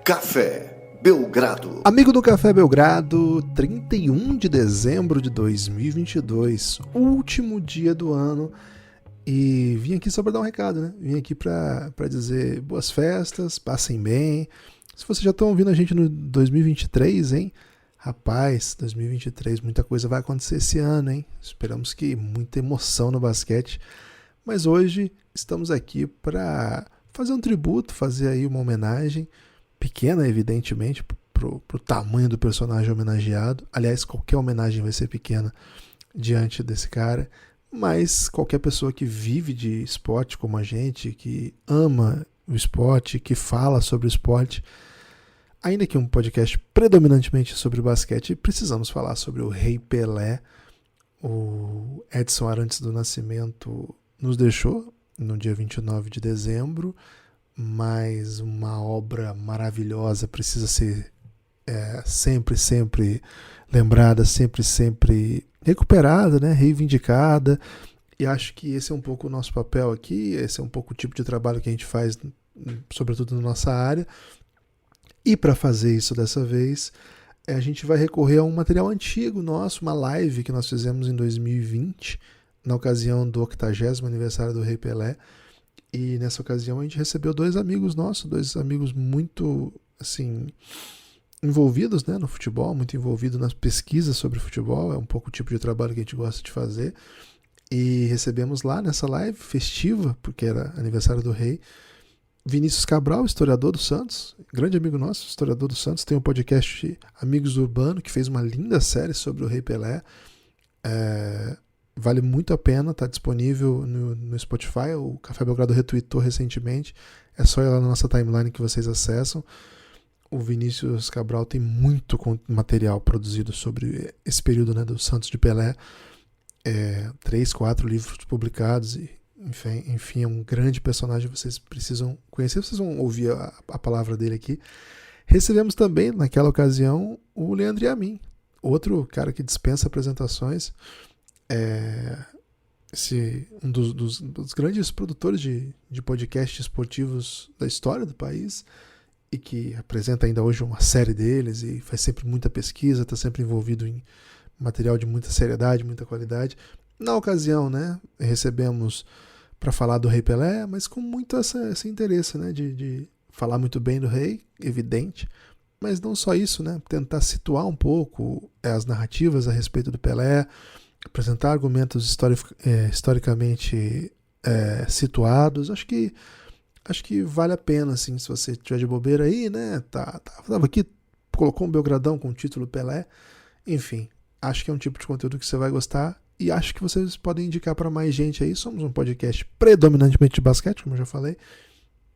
Café Belgrado. Amigo do Café Belgrado, 31 de dezembro de 2022, último dia do ano, e vim aqui só para dar um recado, né? Vim aqui para dizer boas festas, passem bem. Se vocês já estão ouvindo a gente no 2023, hein? Rapaz, 2023, muita coisa vai acontecer esse ano, hein? Esperamos que muita emoção no basquete. Mas hoje estamos aqui para fazer um tributo, fazer aí uma homenagem, pequena, evidentemente, pro tamanho do personagem homenageado. Aliás, qualquer homenagem vai ser pequena diante desse cara, mas qualquer pessoa que vive de esporte como a gente, que ama o esporte, que fala sobre o esporte, ainda que um podcast predominantemente sobre basquete, precisamos falar sobre o Rei Pelé. O Edson Arantes do Nascimento nos deixou no dia 29 de dezembro, mas uma obra maravilhosa precisa ser sempre lembrada, sempre recuperada, né? Reivindicada, e acho que esse é um pouco o nosso papel aqui, esse é um pouco o tipo de trabalho que a gente faz, sobretudo na nossa área, e para fazer isso dessa vez, a gente vai recorrer a um material antigo nosso, uma live que nós fizemos em 2020, na ocasião do 80º aniversário do Rei Pelé. E nessa ocasião a gente recebeu dois amigos nossos, dois amigos muito, assim, envolvidos, né, no futebol, muito envolvidos nas pesquisas sobre futebol, é um pouco o tipo de trabalho que a gente gosta de fazer. E recebemos lá nessa live festiva, porque era aniversário do Rei, Vinícius Cabral, historiador do Santos, grande amigo nosso, historiador do Santos, tem um podcast Amigos do Urbano, que fez uma linda série sobre o Rei Pelé. Vale muito a pena, está disponível no Spotify, o Café Belgrado retweetou recentemente, é só ir lá na nossa timeline que vocês acessam. O Vinícius Cabral tem muito material produzido sobre esse período, né, do Santos de Pelé, 3, 4 livros publicados, e, enfim, é um grande personagem, vocês precisam conhecer, vocês vão ouvir a palavra dele aqui. Recebemos também, naquela ocasião, o Leandro Yamin, outro cara que dispensa apresentações, um dos grandes produtores de podcasts esportivos da história do país, e que apresenta ainda hoje uma série deles e faz sempre muita pesquisa, está sempre envolvido em material de muita seriedade, muita qualidade. Na ocasião, né, recebemos para falar do Rei Pelé, mas com muito esse interesse, né, de falar muito bem do Rei, evidente, mas não só isso, né, tentar situar um pouco as narrativas a respeito do Pelé, apresentar argumentos historicamente situados. Acho que vale a pena, assim, se você tiver de bobeira aí, né? Tava aqui, colocou um Belgradão com o título Pelé. Enfim, acho que é um tipo de conteúdo que você vai gostar e acho que vocês podem indicar para mais gente aí. Somos um podcast predominantemente de basquete, como eu já falei,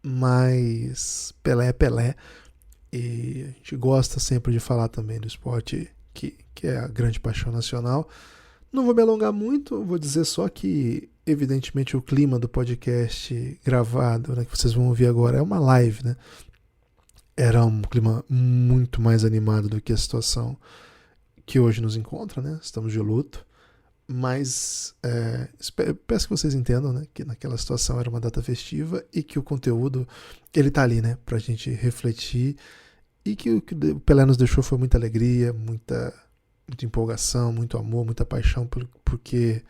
mas Pelé é Pelé, e a gente gosta sempre de falar também do esporte que é a grande paixão nacional. Não vou me alongar muito, vou dizer só que, evidentemente, o clima do podcast gravado, né, que vocês vão ouvir agora, é uma live, né? Era um clima muito mais animado do que a situação que hoje nos encontra, né? Estamos de luto, mas peço que vocês entendam, né, que naquela situação era uma data festiva e que o conteúdo, ele tá ali, né, pra gente refletir, e que o que o Pelé nos deixou foi muita alegria, muita empolgação, muito amor, muita paixão, porque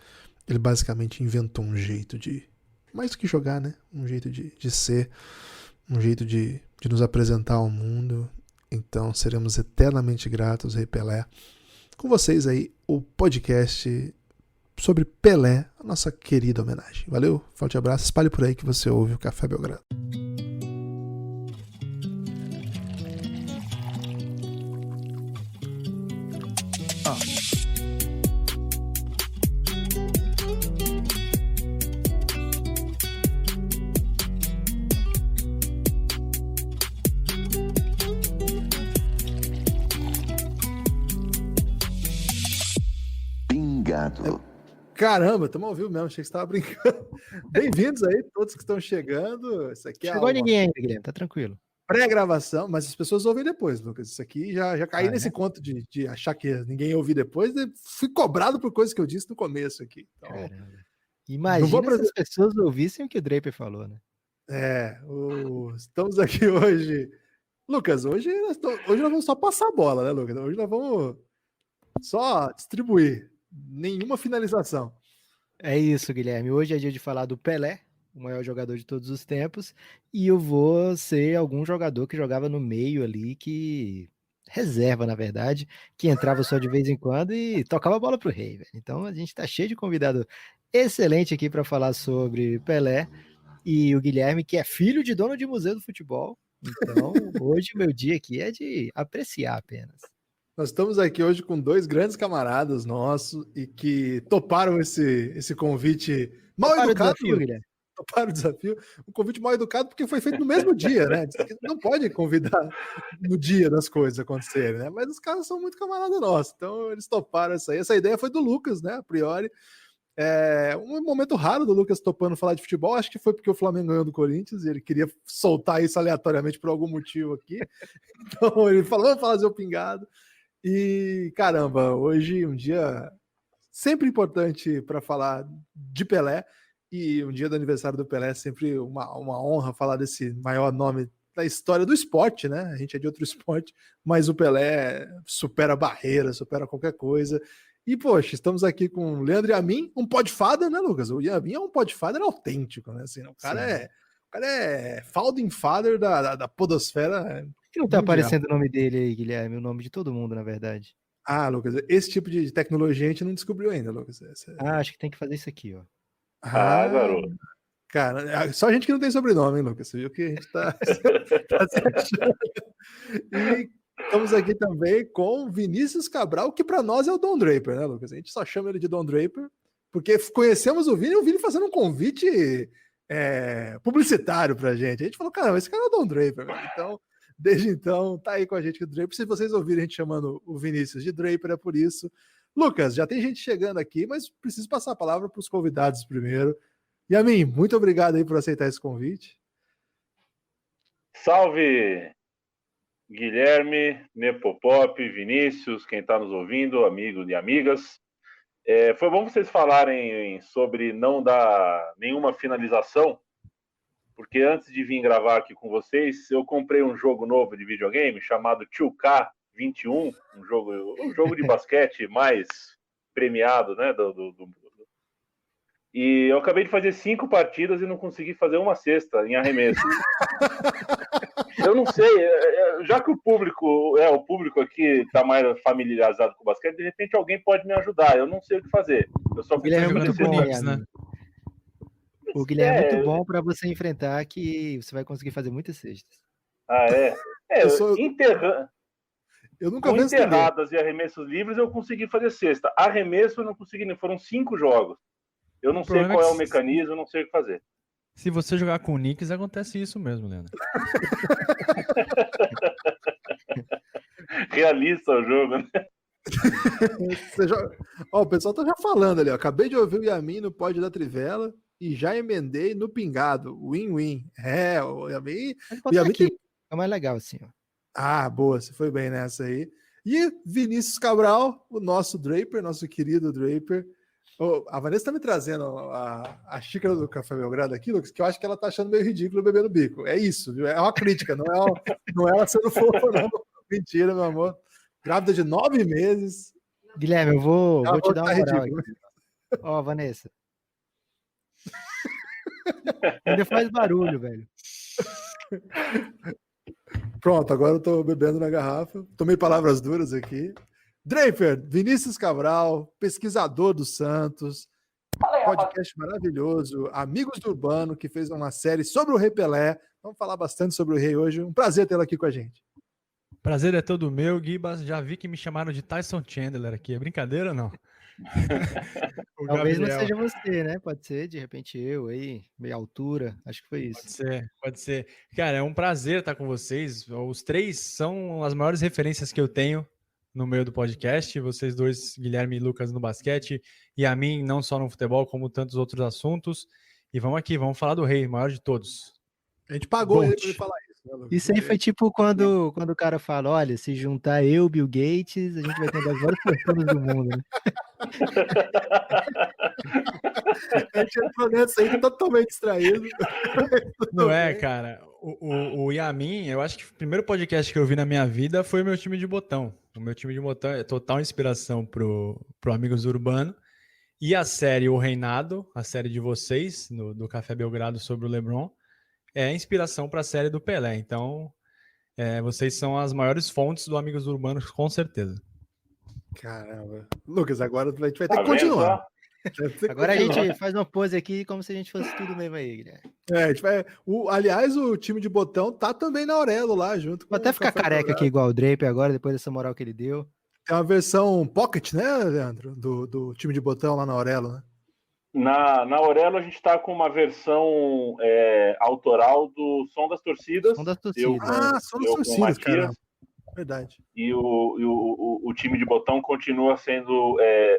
ele basicamente inventou um jeito de, mais do que jogar, né? Um jeito de ser, um jeito de nos apresentar ao mundo. Então seremos eternamente gratos, Rei Pelé. Com vocês aí, o podcast sobre Pelé, a nossa querida homenagem. Valeu, forte abraço, espalhe por aí que você ouve o Café Belgrado. Caramba, estamos ao vivo mesmo, achei que você estava brincando. Bem-vindos aí, todos que estão chegando. Isso aqui Chegou ninguém ainda, Guilherme, tá tranquilo. Pré-gravação, mas as pessoas ouvem depois, Lucas. Isso aqui já caí nesse conto de achar que ninguém ia ouvir depois. Fui cobrado por coisas que eu disse no começo aqui. Então, imagina se as pessoas ouvissem o que o Draper falou, né? Estamos aqui hoje Lucas, hoje nós vamos só passar a bola, né, Lucas? Hoje nós vamos só distribuir. Nenhuma finalização. É isso, Guilherme. Hoje é dia de falar do Pelé, o maior jogador de todos os tempos, e eu vou ser algum jogador que jogava no meio ali, que reserva, na verdade, que entrava só de vez em quando e tocava a bola pro rei, velho. Então a gente tá cheio de convidado excelente aqui para falar sobre Pelé e o Guilherme, que é filho de dono de museu do futebol. Então, hoje meu dia aqui é de apreciar apenas. Nós estamos aqui hoje com dois grandes camaradas nossos e que toparam esse convite mal Toparam educado. O desafio, Guilherme? Toparam o desafio. Um convite mal educado porque foi feito no mesmo dia, né? Não pode convidar no dia das coisas acontecerem, né? Mas os caras são muito camaradas nossos, então eles toparam isso aí. Essa ideia foi do Lucas, né? A priori. Um momento raro do Lucas topando falar de futebol, acho que foi porque o Flamengo ganhou do Corinthians e ele queria soltar isso aleatoriamente por algum motivo aqui. Então ele falou, vamos fazer o pingado. E caramba, hoje um dia sempre importante para falar de Pelé, e um dia do aniversário do Pelé é sempre uma honra falar desse maior nome da história do esporte, né? A gente é de outro esporte, mas o Pelé supera barreiras, supera qualquer coisa. E, poxa, estamos aqui com o Leandro Yamin, um podfather, né, Lucas? O Yamin é um podfather autêntico, né? Assim, o cara é founding father da podosfera. Que não tá aparecendo o nome dele aí, Guilherme, o nome de todo mundo, na verdade. Ah, Lucas, esse tipo de tecnologia a gente não descobriu ainda, Lucas. Acho que tem que fazer isso aqui, ó. Garoto. Cara, só a gente que não tem sobrenome, hein, Lucas? Você viu que a gente tá se achando. E estamos aqui também com Vinícius Cabral, que para nós é o Don Draper, né, Lucas? A gente só chama ele de Don Draper, porque conhecemos o Vini e o Vini fazendo um convite publicitário pra gente. A gente falou, caramba, esse cara é o Don Draper, né? Então, desde então, tá aí com a gente o Draper. Se vocês ouvirem a gente chamando o Vinícius de Draper, é por isso. Lucas, já tem gente chegando aqui, mas preciso passar a palavra para os convidados primeiro. Yamin, muito obrigado aí por aceitar esse convite. Salve, Guilherme, Nepopop, Vinícius, quem está nos ouvindo, amigos e amigas. Foi bom vocês falarem sobre não dar nenhuma finalização, porque antes de vir gravar aqui com vocês, eu comprei um jogo novo de videogame chamado 2K21, um jogo de basquete mais premiado, né, e eu acabei de fazer 5 partidas e não consegui fazer uma cesta em arremesso. Eu não sei, já que o público aqui está mais familiarizado com o basquete, de repente alguém pode me ajudar. Eu não sei o que fazer. Eu só Guilherme é muito bom, né? O Guilherme é muito bom para você enfrentar, que você vai conseguir fazer muitas cestas. Ah, é? Eu nunca com enterradas e arremessos livres eu consegui fazer cesta. Arremesso eu não consegui, foram 5 jogos. Eu não sei qual é o mecanismo, eu não sei o que fazer. Se você jogar com o Knicks, acontece isso mesmo, Leandro. Realista o jogo, né? O pessoal tá já falando ali, ó. Acabei de ouvir o Yamin no pódio da Trivela e já emendei no pingado. Win-win. O Yamin. O Yamin aqui. É mais legal assim, ó. Ah, boa, você foi bem nessa aí. E Vinícius Cabral, o nosso Draper, nosso querido Draper. A Vanessa tá me trazendo a xícara do Café Belgrado aqui, Lucas, que eu acho que ela tá achando meio ridículo beber no bico. É isso, viu? É uma crítica, não é ela sendo fofa, não. Mentira, meu amor. Grávida de 9 meses. Guilherme, eu vou te dar uma moral aqui. Ó, Vanessa. Ainda faz barulho, velho. Pronto, agora eu tô bebendo na garrafa. Tomei palavras duras aqui. Draper, Vinícius Cabral, pesquisador do Santos, podcast maravilhoso, Amigos do Urbano, que fez uma série sobre o Rei Pelé. Vamos falar bastante sobre o Rei hoje. Um prazer tê-lo aqui com a gente. Prazer é todo meu, Guibas. Já vi que me chamaram de Tyson Chandler aqui. É brincadeira ou não? Talvez não seja você, né? Pode ser, de repente, eu aí, meia altura. Acho que foi isso. Pode ser. Cara, é um prazer estar com vocês. Os 3 são as maiores referências que eu tenho no meio do podcast, vocês dois, Guilherme e Lucas, no basquete, e a mim, não só no futebol, como tantos outros assuntos. E vamos aqui, vamos falar do Rei, maior de todos. A gente pagou ele para ele falar isso. Né, Lucas? Isso aí foi tipo quando o cara fala, olha, se juntar eu, Bill Gates, a gente vai ter as maiores fortunas do mundo. Né? A gente entrou nessa aí totalmente distraído. Não é, cara. O Yamin, eu acho que o primeiro podcast que eu vi na minha vida foi o meu time de botão. O meu time de botão é total inspiração pro Amigos do Urbano. E a série O Reinado, a série de vocês, do Café Belgrado sobre o LeBron, é inspiração para a série do Pelé. Então, vocês são as maiores fontes do Amigos do Urbano, com certeza. Caramba. Lucas, agora a gente vai ter Tá que continuar. vendo? Agora a gente faz uma pose aqui como se a gente fosse tudo mesmo aí, Guilherme. A gente vai. Aliás, o time de botão tá também na Aurelo lá, junto com Vou até ficar careca aqui igual o Draper agora, depois dessa moral que ele deu. Tem uma versão pocket, né, Leandro? Do time de botão lá na Aurelo, né? Na Aurelo a gente tá com uma versão autoral do Som das Torcidas. Som das Torcidas. Som das Torcidas, cara. Verdade. E o time de botão continua sendo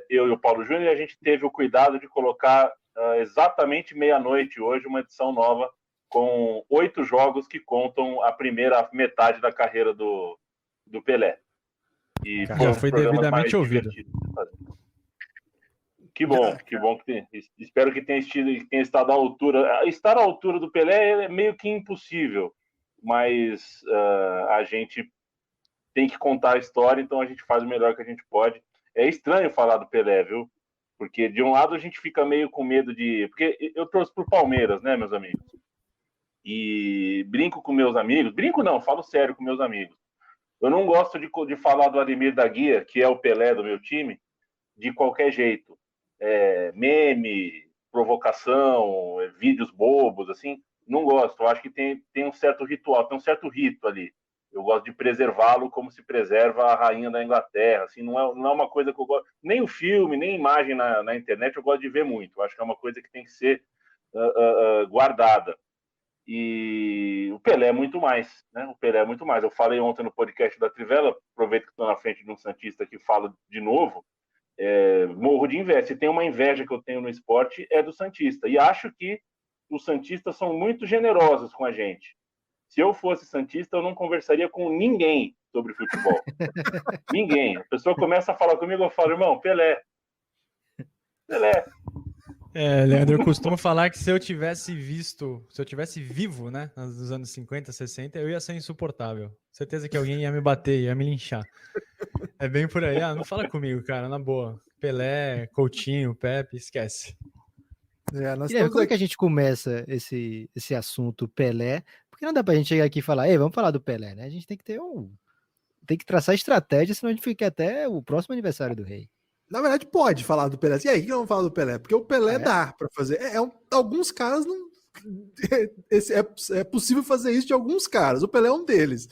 eu e o Paulo Júnior, e a gente teve o cuidado de colocar exatamente meia-noite hoje uma edição nova com 8 jogos que contam a primeira metade da carreira do Pelé. E já foi devidamente ouvido. Que bom espero que tenha estado à altura. Estar à altura do Pelé é meio que impossível, mas a gente tem que contar a história, então a gente faz o melhor que a gente pode. É estranho falar do Pelé, viu? Porque de um lado a gente fica meio com medo de... Porque eu torço pro Palmeiras, né, meus amigos? E brinco com meus amigos. Brinco não, falo sério com meus amigos. Eu não gosto de falar do Ademir da Guia, que é o Pelé do meu time, de qualquer jeito. Meme, provocação, vídeos bobos, assim. Não gosto. Eu acho que tem um certo ritual, tem um certo rito ali. Eu gosto de preservá-lo como se preserva a rainha da Inglaterra. Assim, não é uma coisa que eu gosto... Nem o filme, nem a imagem na internet eu gosto de ver muito. Eu acho que é uma coisa que tem que ser guardada. E o Pelé é muito mais, né? O Pelé é muito mais. Eu falei ontem no podcast da Trivela, aproveito que estou na frente de um santista que fala de novo, morro de inveja. Se tem uma inveja que eu tenho no esporte, é do santista. E acho que os santistas são muito generosos com a gente. Se eu fosse santista, eu não conversaria com ninguém sobre futebol. Ninguém. A pessoa começa a falar comigo, eu falo, irmão, Pelé. Leandro, eu costumo falar que se eu tivesse vivo, né, nos anos 50, 60, eu ia ser insuportável. Certeza que alguém ia me bater, ia me linchar. É bem por aí. Não fala comigo, cara, na boa. Pelé, Coutinho, Pepe, esquece. Como é que a gente começa esse assunto Pelé? Porque não dá pra gente chegar aqui e falar, vamos falar do Pelé, né? A gente tem que tem que traçar estratégia, senão a gente fica até o próximo aniversário do rei. Na verdade, pode falar do Pelé. E aí, que vamos falar do Pelé? Porque o Pelé dá pra fazer. Alguns caras não... É possível fazer isso de alguns caras. O Pelé é um deles.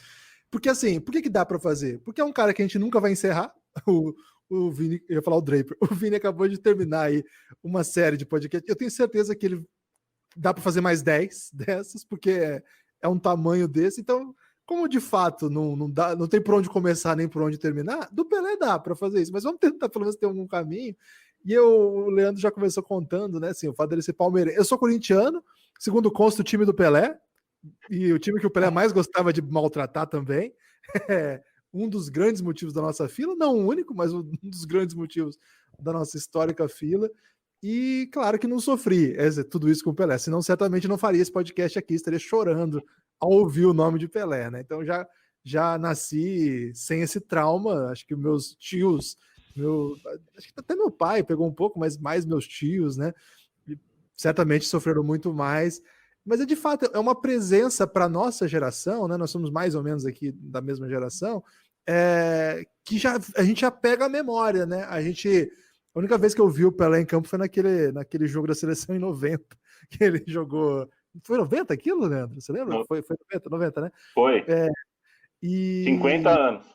Porque assim, por que dá pra fazer? Porque é um cara que a gente nunca vai encerrar. O Vini, eu ia falar o Draper. O Vini acabou de terminar aí uma série de podcast. Eu tenho certeza que ele dá pra fazer mais 10 dessas, porque é um tamanho desse. Então, como de fato não tem por onde começar nem por onde terminar, do Pelé dá para fazer isso, mas vamos tentar pelo menos ter algum caminho. E o Leandro já começou contando, né? Assim, o fato dele ser palmeirense. Eu sou corintiano, segundo consta, o time do Pelé, e o time que o Pelé mais gostava de maltratar também. Um dos grandes motivos da nossa fila, não o único, mas um dos grandes motivos da nossa histórica fila. E claro que não sofri tudo isso com o Pelé, senão certamente não faria esse podcast aqui, estaria chorando ao ouvir o nome de Pelé, né? Então já nasci sem esse trauma. Acho que meus tios, acho que até meu pai pegou um pouco, mas mais meus tios, né? E certamente sofreram muito mais. Mas de fato é uma presença para nossa geração, né? Nós somos mais ou menos aqui da mesma geração, que a gente já pega a memória, né? A única vez que eu vi o Pelé em campo foi naquele jogo da seleção em 90, que ele jogou. Foi 90 aquilo, Leandro? Você lembra? Foi 90, né? Foi. 50 anos.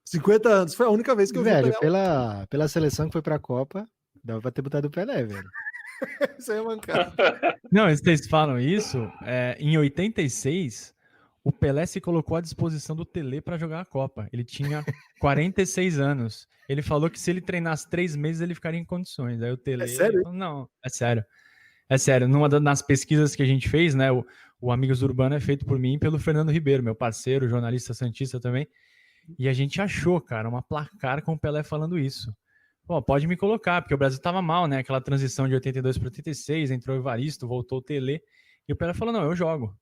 50 anos. Foi a única vez que eu vi o Pelé. Pela seleção que foi pra Copa, dava pra ter botado o Pelé, velho. Isso aí é mancado. Não, vocês falam isso. Em 86, o Pelé se colocou à disposição do Tele para jogar a Copa. Ele tinha 46 anos. Ele falou que se ele treinasse 3 meses, ele ficaria em condições. Aí o Tele... É sério? Falou, não, é sério. É sério. Nas pesquisas que a gente fez, né, o Amigos do Urbano é feito por mim e pelo Fernando Ribeiro, meu parceiro, jornalista santista também. E a gente achou, cara, uma placar com o Pelé falando isso. Pô, pode me colocar, porque o Brasil tava mal, né? Aquela transição de 82 para 86, entrou o Evaristo, voltou o Tele, e o Pelé falou, não, eu jogo.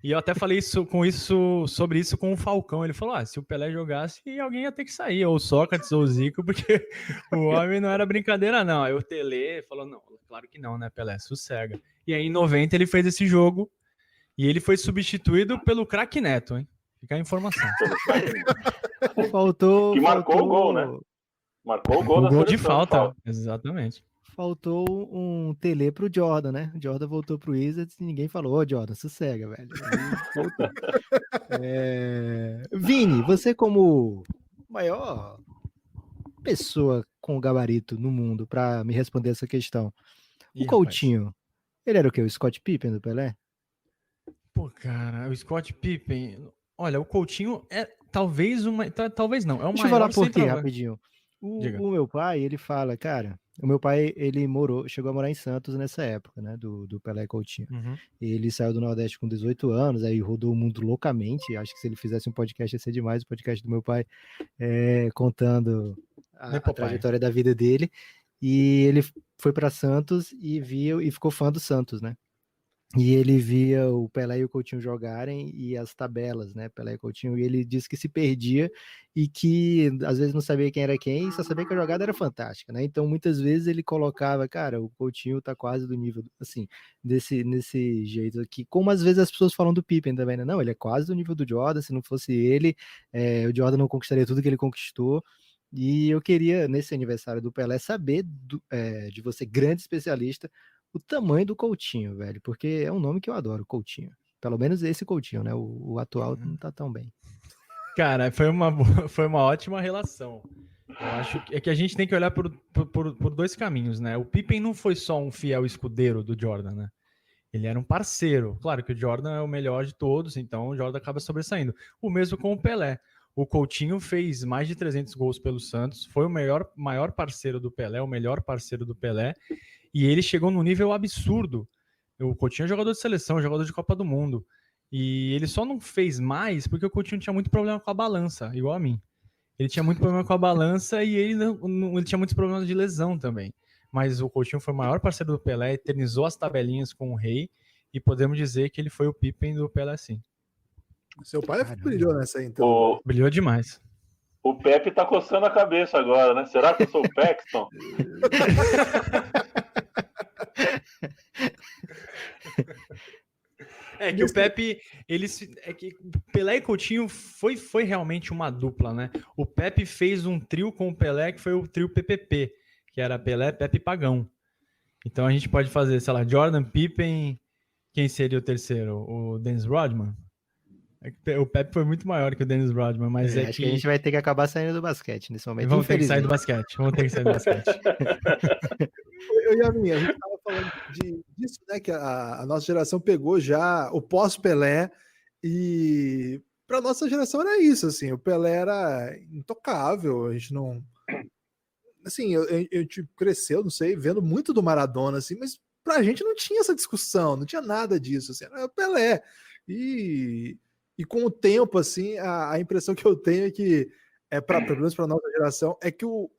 E eu até falei sobre isso com o Falcão. Ele falou: se o Pelé jogasse, alguém ia ter que sair, ou o Sócrates ou o Zico, porque o homem não era brincadeira, não. Aí o Tele falou: não, claro que não, né, Pelé? Sossega. E aí em 90 ele fez esse jogo e ele foi substituído pelo craque Neto, hein? Fica a informação. Faltou. Que marcou o gol, né? Marcou o gol O da gol de seleção, falta, exatamente. Faltou um Tele pro Jordan, né? O Jordan voltou pro Wizards e ninguém falou, ô Jordan, sossega, velho. Vini, você como maior pessoa com gabarito no mundo pra me responder essa questão. O Ih, Coutinho, ele era o quê? O Scott Pippen do Pelé? Pô, cara, o Scott Pippen. Olha, o Coutinho é talvez uma. Talvez não, é o Deixa eu maior falar por quê, centroavante. rapidinho. Diga. O meu pai, ele fala, cara, o meu pai, ele chegou a morar em Santos nessa época, né, do Pelé e Coutinho. Uhum. Ele saiu do Nordeste com 18 anos, aí rodou o mundo loucamente. Acho que se ele fizesse um podcast ia ser demais, o podcast do meu pai, contando a trajetória da vida dele. E ele foi para Santos e ficou fã do Santos, né? E ele via o Pelé e o Coutinho jogarem e as tabelas, né? Pelé e Coutinho, e ele disse que se perdia e que às vezes não sabia quem era quem e só sabia que a jogada era fantástica, né? Então muitas vezes ele colocava, cara, o Coutinho tá quase do nível, assim, nesse jeito aqui. Como às vezes as pessoas falam do Pippen também, né? Não, ele é quase do nível do Jordan, se não fosse ele, o Jordan não conquistaria tudo que ele conquistou. E eu queria, nesse aniversário do Pelé, saber de você, grande especialista, o tamanho do Coutinho, velho, porque é um nome que eu adoro, Coutinho. Pelo menos esse Coutinho, né? O atual não tá tão bem. Cara, foi uma ótima relação. Eu acho que a gente tem que olhar por dois caminhos, né? O Pippen não foi só um fiel escudeiro do Jordan, né? Ele era um parceiro. Claro que o Jordan é o melhor de todos, então o Jordan acaba sobressaindo. O mesmo com o Pelé. O Coutinho fez mais de 300 gols pelo Santos, foi o maior parceiro do Pelé, o melhor parceiro do Pelé, e ele chegou num nível absurdo. O Coutinho é jogador de seleção, jogador de Copa do Mundo, e ele só não fez mais porque o Coutinho tinha muito problema com a balança, igual a mim. Ele tinha muito problema com a balança e ele tinha muitos problemas de lesão também. Mas o Coutinho foi o maior parceiro do Pelé, eternizou as tabelinhas com o Rei, e podemos dizer que ele foi o Pippen do Pelé, sim. Seu pai brilhou nessa aí, então. Brilhou demais. O Pepe tá coçando a cabeça agora, né? Será que eu sou o Paxton? É que o Pepe, que Pelé e Coutinho foi realmente uma dupla, né? O Pepe fez um trio com o Pelé, que foi o trio PPP, que era Pelé, Pepe e Pagão. Então a gente pode fazer, sei lá, Jordan, Pippen, quem seria o terceiro? O Dennis Rodman? O Pepe foi muito maior que o Dennis Rodman, mas acho que a gente vai ter que acabar saindo do basquete nesse momento. Vamos ter que sair do basquete. Eu e a minha, a gente estava falando disso, né? Que a nossa geração pegou já o pós-Pelé e para nossa geração era isso, assim, o Pelé era intocável, a gente não, assim, eu cresceu, não sei, vendo muito do Maradona, assim, mas pra gente não tinha essa discussão, não tinha nada disso, assim, era o Pelé e com o tempo, assim, a impressão que eu tenho é que pelo menos para nossa geração é que o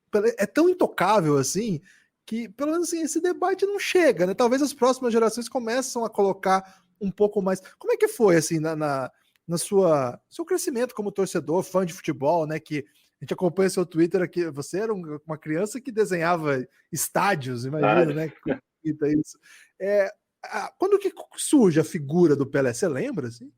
Pelé é tão intocável assim que, pelo menos assim, esse debate não chega, né? Talvez as próximas gerações começam a colocar um pouco mais. Como é que foi, assim, na seu crescimento como torcedor, fã de futebol, né? Que a gente acompanha seu Twitter aqui. Você era uma criança que desenhava estádios, imagina, né? Isso. Quando que surge a figura do Pelé? Você lembra, assim?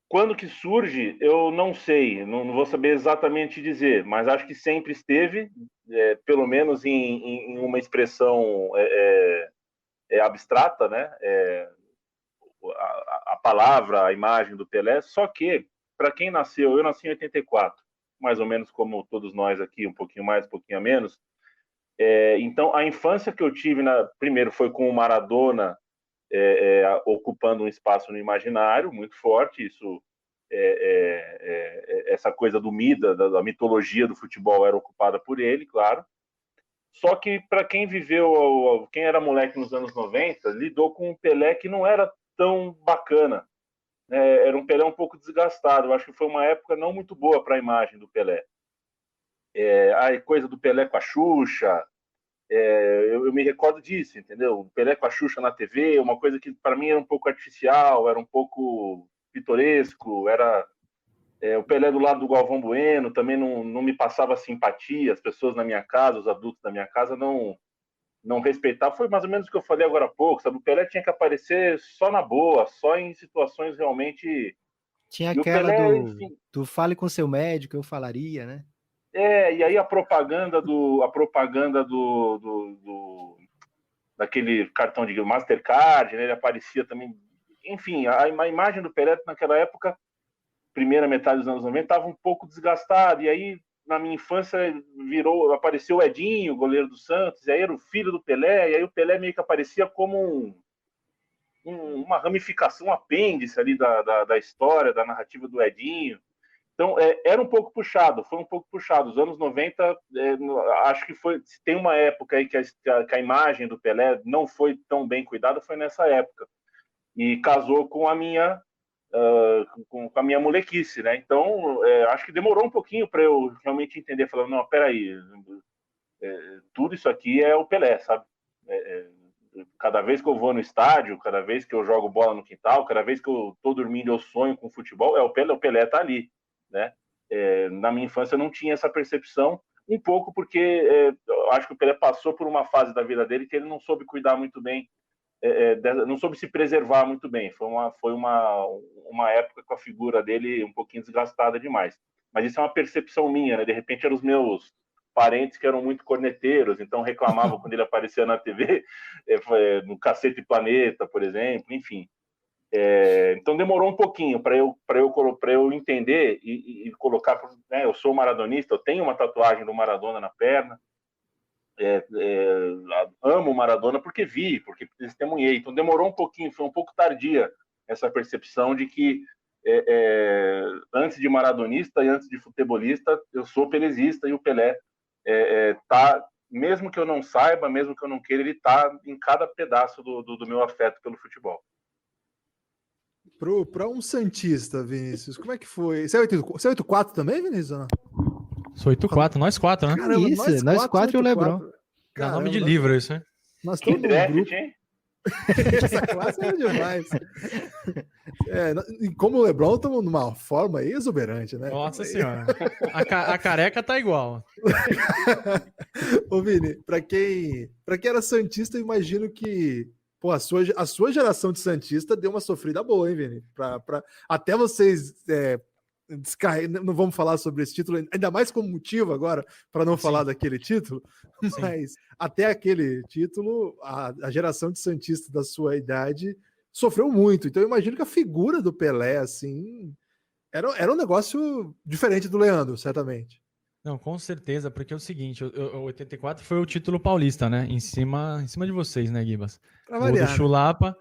Quando que surge, eu não sei, não vou saber exatamente dizer, mas acho que sempre esteve, pelo menos em uma expressão abstrata, né? A palavra, a imagem do Pelé, só que, para quem nasceu, eu nasci em 84, mais ou menos como todos nós aqui, um pouquinho mais, um pouquinho a menos, então a infância que eu tive, primeiro foi com o Maradona, ocupando um espaço no imaginário muito forte, isso essa coisa do da mitologia do futebol era ocupada por ele, claro. Só que para quem quem era moleque nos anos 90, lidou com um Pelé que não era tão bacana. era um Pelé um pouco desgastado. Eu acho que foi uma época não muito boa para a imagem do Pelé. A coisa do Pelé com a Xuxa, eu me recordo disso, entendeu? O Pelé com a Xuxa na TV, uma coisa que para mim era um pouco artificial, era um pouco pitoresco, era o Pelé do lado do Galvão Bueno, também não me passava simpatia, as pessoas na minha casa, os adultos da minha casa não respeitavam. Foi mais ou menos o que eu falei agora há pouco, sabe? O Pelé tinha que aparecer só na boa, só em situações realmente... Tinha E o aquela Pelé, do, enfim, do fale com seu médico, eu falaria, né? e aí a propaganda daquele cartão de Mastercard, né, ele aparecia também. Enfim, a imagem do Pelé naquela época, primeira metade dos anos 90, estava um pouco desgastada. E aí, na minha infância, apareceu o Edinho, goleiro do Santos, e aí era o filho do Pelé, e aí o Pelé meio que aparecia como uma ramificação, um apêndice ali da história, da narrativa do Edinho. Então, era um pouco puxado, foi um pouco puxado. Os anos 90, acho que se tem uma época aí que a imagem do Pelé não foi tão bem cuidada, foi nessa época. E casou com a minha molequice, né? Então, acho que demorou um pouquinho para eu realmente entender, falando, não, peraí, tudo isso aqui é o Pelé, sabe? Cada vez que eu vou no estádio, cada vez que eu jogo bola no quintal, cada vez que eu tô dormindo, eu sonho com futebol, o Pelé tá ali, né? Na minha infância eu não tinha essa percepção, um pouco porque eu acho que o Pelé passou por uma fase da vida dele que ele não soube cuidar muito bem, não soube se preservar muito bem. Foi uma época com a figura dele um pouquinho desgastada demais. Mas isso é uma percepção minha, né? De repente eram os meus parentes que eram muito corneteiros, então reclamavam quando ele aparecia na TV, no Cacete Planeta, por exemplo, enfim. Então demorou um pouquinho para eu entender e colocar, né, eu sou maradonista, eu tenho uma tatuagem do Maradona na perna, amo o Maradona porque testemunhei, então demorou um pouquinho, foi um pouco tardia essa percepção de que antes de maradonista e antes de futebolista, eu sou pelezista, e o Pelé tá, mesmo que eu não saiba, mesmo que eu não queira, ele tá em cada pedaço do meu afeto pelo futebol. Para um Santista, Vinícius, como é que foi? Você é 84 também, Vinícius? Ou não? Sou 84, nós quatro, né? Caramba, Isso, nós quatro e o Lebron. Dá nome de livro isso, hein? Nós Que estamos num draft, grupo. hein? Essa classe é demais. E como o Lebron, estamos numa forma exuberante, né? Nossa senhora. A careca tá igual. Ô, Vini, pra quem era Santista, eu imagino que a sua geração de Santista deu uma sofrida boa, hein, Vini? Até vocês não vamos falar sobre esse título, ainda mais como motivo agora, para não falar daquele título, mas até aquele título, a geração de Santista da sua idade sofreu muito. Então eu imagino que a figura do Pelé, assim, era um negócio diferente do Leandro, certamente. Não, com certeza, porque é o seguinte, o 84 foi o título paulista, né? Em cima de vocês, né, Guibas? Pra variar, do Chulapa.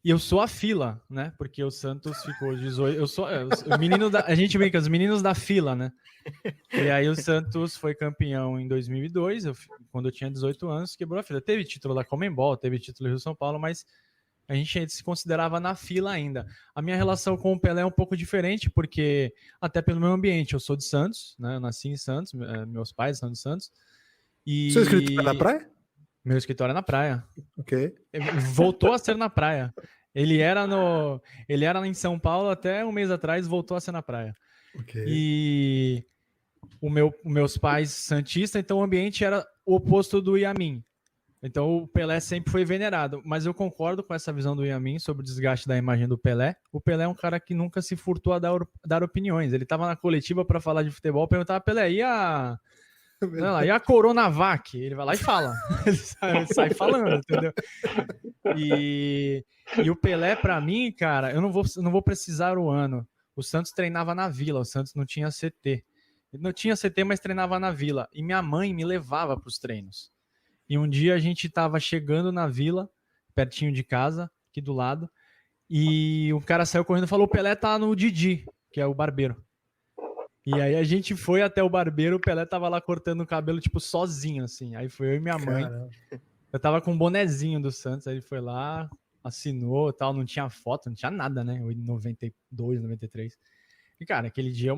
E eu sou a fila, né? Porque o Santos ficou 18. Eu sou o menino a gente brinca, os meninos da fila, né? E aí o Santos foi campeão em 2002, quando eu tinha 18 anos, quebrou a fila. Teve título da Conmebol, teve título do Rio São Paulo, mas a gente se considerava na fila ainda. A minha relação com o Pelé é um pouco diferente, porque até pelo meu ambiente, eu sou de Santos, né? Eu nasci em Santos, meus pais são de Santos. E... Seu escritório é na praia? Meu escritório é na praia. Ok. Voltou a ser na praia. Ele era em São Paulo até um mês atrás, voltou a ser na praia. Okay. E meus pais santistas, então o ambiente era o oposto do Yamin. Então o Pelé sempre foi venerado. Mas eu concordo com essa visão do Yamin sobre o desgaste da imagem do Pelé. O Pelé é um cara que nunca se furtou a dar opiniões. Ele estava na coletiva para falar de futebol, perguntava: Pelé, e a Coronavac? Ele vai lá e fala. Ele sai falando, entendeu? E o Pelé, pra mim, cara, eu não vou precisar o ano. O Santos treinava na Vila, o Santos não tinha CT. Não tinha CT, mas treinava na Vila. E minha mãe me levava pros treinos. E um dia a gente tava chegando na Vila, pertinho de casa, aqui do lado, e o cara saiu correndo e falou: o Pelé tá no Didi, que é o barbeiro. E aí a gente foi até o barbeiro, o Pelé tava lá cortando o cabelo, tipo, sozinho, assim. Aí foi eu e minha mãe. Caramba. Eu tava com um bonezinho do Santos, aí ele foi lá, assinou e tal, não tinha foto, não tinha nada, né? Em 92, 93. E, cara, aquele dia eu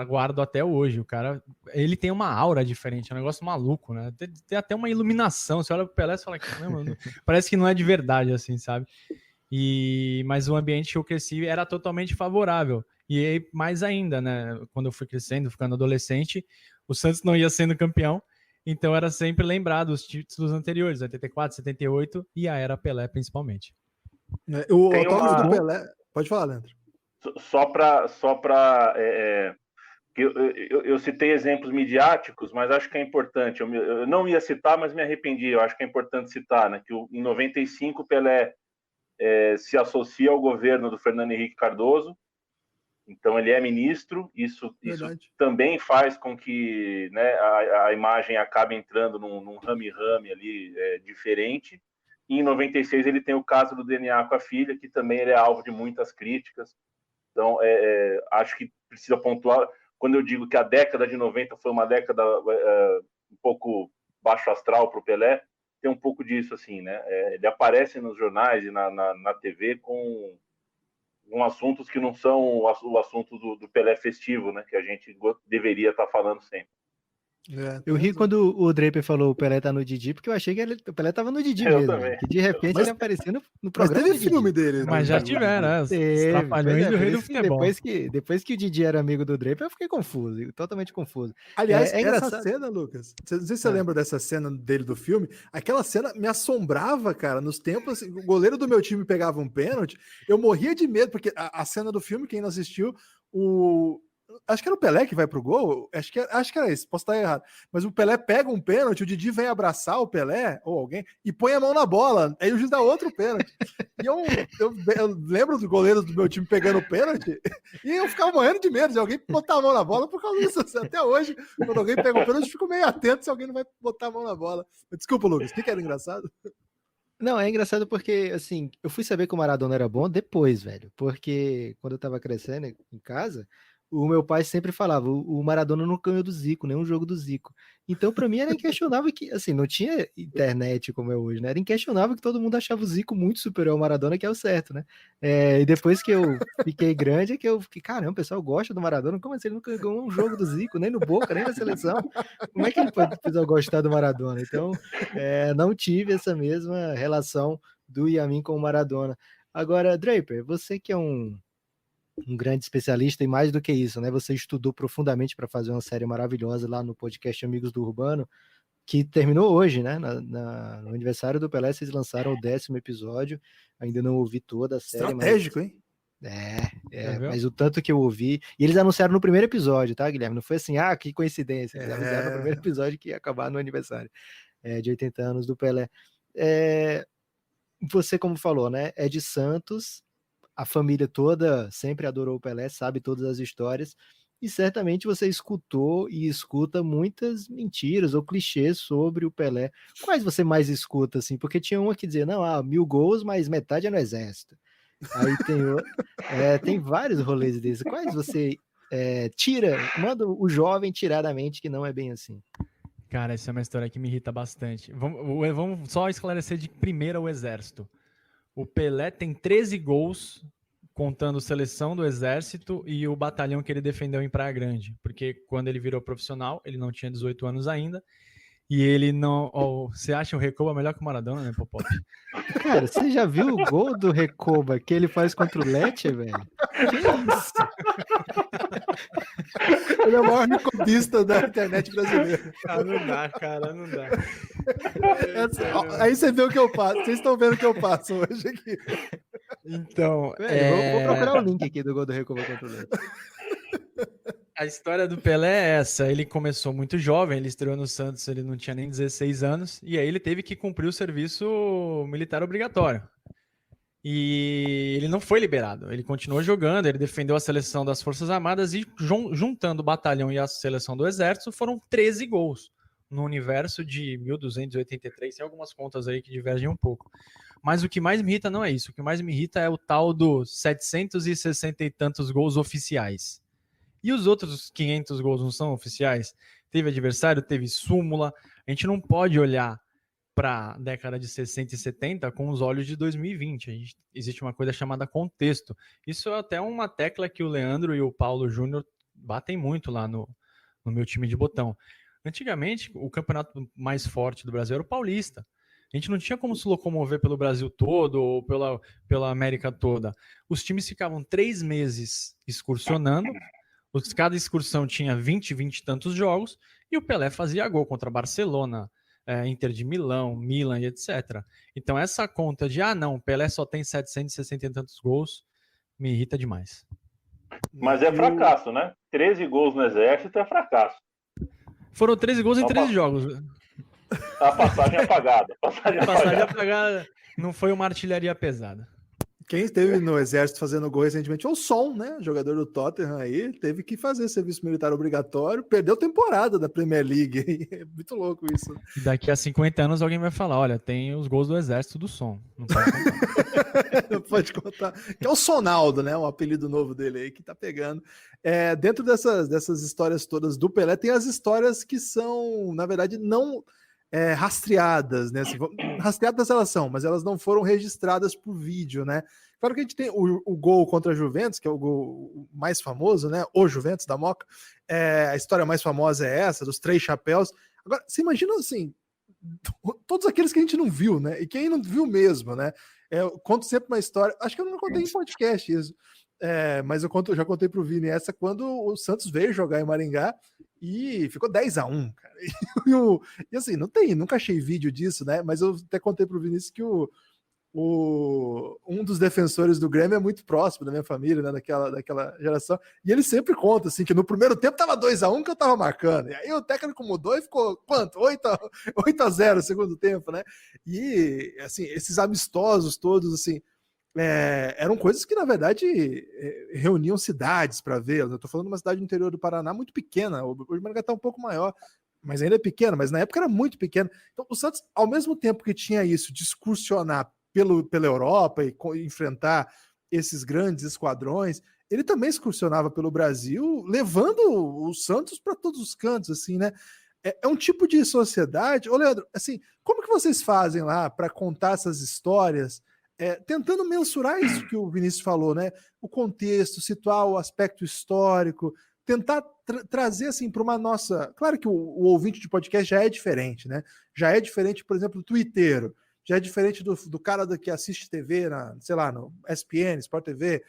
guardo até hoje. O cara, ele tem uma aura diferente, é um negócio maluco, né? Tem até uma iluminação. Você olha pro Pelé e fala, parece que não é de verdade, assim, sabe? Mas o ambiente que eu cresci era totalmente favorável. E aí, mais ainda, né? Quando eu fui crescendo, ficando adolescente, o Santos não ia sendo campeão, então era sempre lembrado os títulos anteriores, 84, 78 e a era Pelé, principalmente. O autógrafo do Pelé... Pode falar, Leandro. Só para eu citei exemplos midiáticos, mas acho que é importante. Eu não ia citar, mas me arrependi. Eu acho que é importante citar, né? Que em 95 o Pelé se associa ao governo do Fernando Henrique Cardoso. Então ele é ministro. Isso também faz com que, né, a imagem acabe entrando num rame-rame ali diferente. E em 96 ele tem o caso do DNA com a filha, que também ele é alvo de muitas críticas. Então, acho que precisa pontuar, quando eu digo que a década de 90 foi uma década um pouco baixo astral para o Pelé, tem um pouco disso, assim, né? Ele aparece nos jornais e na TV com assuntos que não são o assunto do Pelé festivo, né? Que a gente deveria estar falando sempre. Eu ri quando o Draper falou o Pelé tá no Didi, porque eu achei que o Pelé tava no Didi mesmo. Que de repente ele apareceu no programa. Mas teve filme dele. Mas já tiveram, os Trapalhões do Rei do Futebol. Depois que o Didi era amigo do Draper, eu fiquei confuso, totalmente confuso. Aliás, essa cena, Lucas, não sei se você lembra dessa cena dele do filme, aquela cena me assombrava, cara, nos tempos, o goleiro do meu time pegava um pênalti, eu morria de medo, porque a cena do filme, quem não assistiu, acho que era o Pelé que vai pro gol, acho que era isso, posso estar errado, mas o Pelé pega um pênalti, o Didi vem abraçar o Pelé, ou alguém, e põe a mão na bola, aí o juiz dá outro pênalti, e eu lembro do goleiro do meu time pegando o pênalti, e eu ficava morrendo de medo de alguém botar a mão na bola por causa disso, até hoje, quando alguém pega o pênalti, eu fico meio atento se alguém não vai botar a mão na bola. Desculpa, Lucas, o que era engraçado? Não, é engraçado porque, assim, eu fui saber que o Maradona era bom depois, velho, porque quando eu tava crescendo em casa, o meu pai sempre falava, o Maradona não ganhou do Zico, nenhum jogo do Zico. Então, pra mim, era inquestionável que, assim, não tinha internet como é hoje, né? Era inquestionável que todo mundo achava o Zico muito superior ao Maradona, que é o certo, né? E depois que eu fiquei grande, é que eu fiquei, caramba, o pessoal gosta do Maradona, como assim ele nunca ganhou um jogo do Zico, nem no Boca, nem na seleção? Como é que ele pode gostar do Maradona? Então, não tive essa mesma relação do Yamin com o Maradona. Agora, Draper, você que é um grande especialista e mais do que isso, né? Você estudou profundamente para fazer uma série maravilhosa lá no podcast Amigos do Urbano, que terminou hoje, né? No aniversário do Pelé, vocês lançaram o 10º episódio. Ainda não ouvi toda a série. Estratégico, hein? Mas o tanto que eu ouvi. E eles anunciaram no primeiro episódio, tá, Guilherme? Não foi assim, que coincidência. Eles anunciaram no primeiro episódio que ia acabar no aniversário de 80 anos do Pelé. Você, como falou, né? É de Santos. A família toda sempre adorou o Pelé, sabe todas as histórias, e certamente você escutou e escuta muitas mentiras ou clichês sobre o Pelé. Quais você mais escuta, assim? Porque tinha uma que dizia, não, 1000 gols, mas metade é no Exército. Aí tem vários rolês desses. Quais você manda o jovem tirar da mente que não é bem assim? Cara, essa é uma história que me irrita bastante. Vamos só esclarecer de primeira o Exército. O Pelé tem 13 gols, contando seleção do Exército e o batalhão que ele defendeu em Praia Grande. Porque quando ele virou profissional, ele não tinha 18 anos ainda. E ele não... você acha o Recoba melhor que o Maradona, né, Popop? Cara, você já viu o gol do Recoba que ele faz contra o Lecce, velho? Que isso? Ele é o maior recobista da internet brasileira. Não dá, cara, não dá. Aí você vê o que eu passo. Vocês estão vendo o que eu passo hoje aqui. Então, vou procurar o link aqui do gol do Recoba contra o Lecce. A história do Pelé é essa. Ele começou muito jovem, ele estreou no Santos, ele não tinha nem 16 anos, e aí ele teve que cumprir o serviço militar obrigatório. E ele não foi liberado, ele continuou jogando, ele defendeu a seleção das Forças Armadas e juntando o batalhão e a seleção do Exército foram 13 gols no universo de 1283, tem algumas contas aí que divergem um pouco. Mas o que mais me irrita não é isso, o que mais me irrita é o tal dos 760 e tantos gols oficiais. E os outros 500 gols não são oficiais? Teve adversário, teve súmula, a gente não pode olhar para a década de 60 e 70 com os olhos de 2020. Existe uma coisa chamada contexto. Isso é até uma tecla que o Leandro e o Paulo Júnior batem muito lá no meu time de botão. Antigamente, o campeonato mais forte do Brasil era o Paulista. A gente não tinha como se locomover pelo Brasil todo ou pela América toda. Os times ficavam 3 meses excursionando, cada excursão tinha 20 e tantos jogos, e o Pelé fazia gol contra Barcelona, Inter de Milão, Milan e etc. Então essa conta de, não, o Pelé só tem 760 e tantos gols, me irrita demais. Mas é fracasso, né? 13 gols no Exército é fracasso. Foram 13 gols em 13 jogos. A passagem apagada. Passagem apagada não foi uma artilharia pesada. Quem esteve no Exército fazendo gol recentemente é o Son, né? Jogador do Tottenham aí, teve que fazer serviço militar obrigatório, perdeu temporada da Premier League. É muito louco isso. Daqui a 50 anos alguém vai falar, olha, tem os gols do Exército do Son. Não pode contar. Não pode contar. Que é o Sonaldo, né? Um apelido novo dele aí que tá pegando. Dentro dessas histórias todas do Pelé, tem as histórias que são, na verdade, não rastreadas, né? Assim, rastreadas elas são, mas elas não foram registradas por vídeo, né? Claro que a gente tem o gol contra a Juventus, que é o gol mais famoso, né? O Juventus da Moca. A história mais famosa é essa, dos 3 chapéus. Agora, você imagina assim, todos aqueles que a gente não viu, né? E quem não viu mesmo, né? Eu conto sempre uma história, acho que eu não contei em podcast isso, mas eu já contei pro Vini essa quando o Santos veio jogar em Maringá e ficou 10-1, cara. E assim, nunca achei vídeo disso, né? Mas eu até contei pro Vinícius que um dos defensores do Grêmio é muito próximo da minha família, né? Daquela geração. E ele sempre conta, assim, que no primeiro tempo tava 2-1 que eu tava marcando. E aí o técnico mudou e ficou, quanto? 8-0 no segundo tempo, né? E, assim, esses amistosos todos, assim, eram coisas que, na verdade, reuniam cidades para ver. Eu estou falando de uma cidade do interior do Paraná muito pequena. Hoje Maringá está um pouco maior, mas ainda é pequena. Mas na época era muito pequena. Então, o Santos, ao mesmo tempo que tinha isso, de excursionar pela Europa e enfrentar esses grandes esquadrões, ele também excursionava pelo Brasil, levando o Santos para todos os cantos, assim, né? É um tipo de sociedade. Ô, Leandro, assim, como que vocês fazem lá para contar essas histórias? Tentando mensurar isso que o Vinícius falou, né? O contexto, situar o aspecto histórico, tentar trazer assim para uma nossa. Claro que o ouvinte de podcast já é diferente, né? Já é diferente, por exemplo, do twitteiro, já é diferente do cara que assiste TV, sei lá, no ESPN, Sport TV,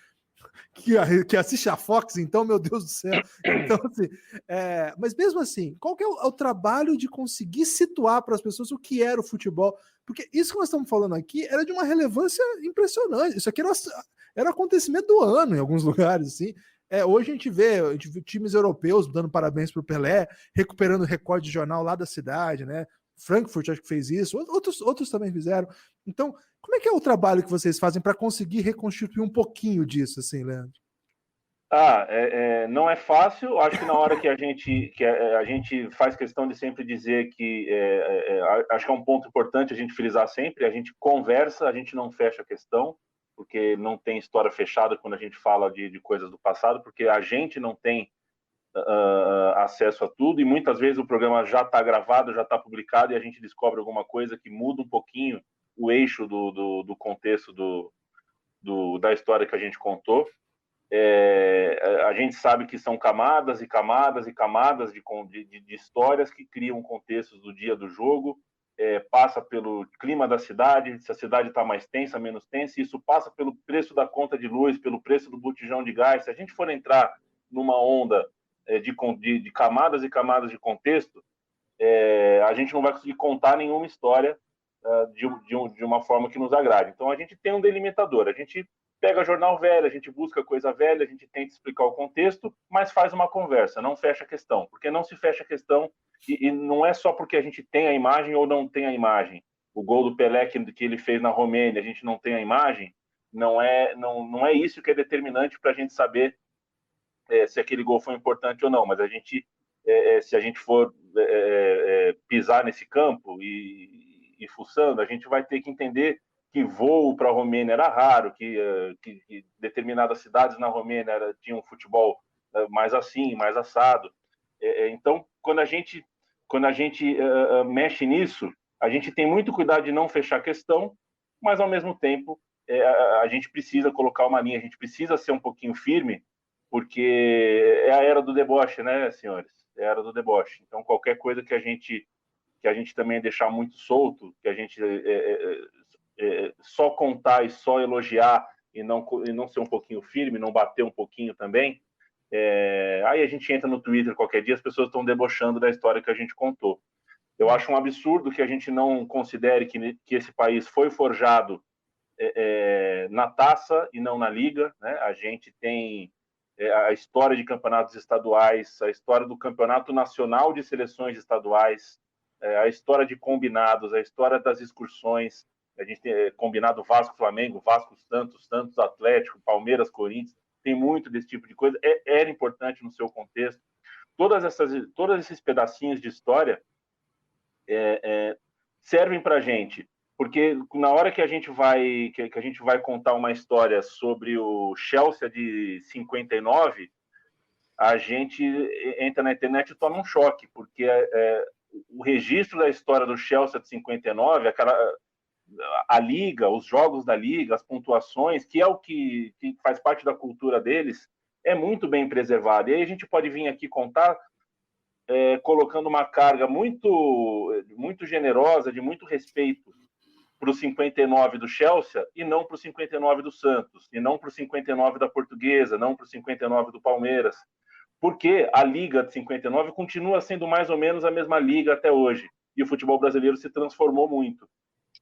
que assiste a Fox, então, meu Deus do céu. Então, assim, mas mesmo assim, qual que é o trabalho de conseguir situar para as pessoas o que era o futebol? Porque isso que nós estamos falando aqui era de uma relevância impressionante. Isso aqui era o acontecimento do ano em alguns lugares, assim. Hoje a gente vê times europeus dando parabéns para o Pelé, recuperando o recorde de jornal lá da cidade, né? Frankfurt acho que fez isso, outros também fizeram. Então, como é que é o trabalho que vocês fazem para conseguir reconstituir um pouquinho disso, assim, Leandro? Não é fácil. Acho que na hora que a gente faz questão de sempre dizer que acho que é um ponto importante a gente frisar sempre, a gente conversa, a gente não fecha a questão, porque não tem história fechada quando a gente fala de coisas do passado, porque a gente não tem acesso a tudo, e muitas vezes o programa já está gravado, já está publicado, e a gente descobre alguma coisa que muda um pouquinho o eixo do contexto da história que a gente contou. A gente sabe que são camadas e camadas e camadas de histórias que criam contextos do dia do jogo, passa pelo clima da cidade, se a cidade está mais tensa, menos tensa, isso passa pelo preço da conta de luz, pelo preço do botijão de gás. Se a gente for entrar numa onda de camadas e camadas de contexto, a gente não vai conseguir contar nenhuma história de uma forma que nos agrade. Então a gente tem um delimitador, a gente pega jornal velho, a gente busca coisa velha, a gente tenta explicar o contexto, mas faz uma conversa, não fecha a questão, porque não se fecha a questão, e não é só porque a gente tem a imagem ou não tem a imagem. O gol do Pelé que ele fez na Romênia, a gente não tem a imagem, não é isso que é determinante para a gente saber se aquele gol foi importante ou não, mas se a gente for pisar nesse campo e fuçando, a gente vai ter que entender que voo para a Romênia era raro, que determinadas cidades na Romênia tinham um futebol mais assim, mais assado. Então, quando a gente mexe nisso, A gente tem muito cuidado de não fechar a questão, mas, ao mesmo tempo, a gente precisa colocar uma linha, a gente precisa ser um pouquinho firme, porque é a era do deboche, né, senhores? É a era do deboche. Então, qualquer coisa que a gente também deixar muito solto, que a gente só contar e só elogiar e não ser um pouquinho firme, não bater um pouquinho também, aí a gente entra no Twitter qualquer dia, as pessoas estão debochando da história que a gente contou. Eu acho um absurdo que a gente não considere que esse país foi forjado na taça e não na liga, né? A gente tem a história de campeonatos estaduais, a história do campeonato nacional de seleções estaduais, a história de combinados, a história das excursões. A gente tem combinado Vasco-Flamengo, Vasco-Santos, Santos-Atlético, Palmeiras-Corinthians, tem muito desse tipo de coisa. Era importante no seu contexto. Todos esses pedacinhos de história servem para a gente, porque na hora que a gente vai contar uma história sobre o Chelsea de 59, a gente entra na internet e toma um choque, porque o registro da história do Chelsea de 59, a liga, os jogos da liga, as pontuações, que é o que faz parte da cultura deles, é muito bem preservado. E aí a gente pode vir aqui contar colocando uma carga muito, muito generosa, de muito respeito para o 59 do Chelsea e não para o 59 do Santos, e não para o 59 da Portuguesa, não para o 59 do Palmeiras, porque a Liga de 59 continua sendo mais ou menos a mesma liga até hoje, e o futebol brasileiro se transformou muito.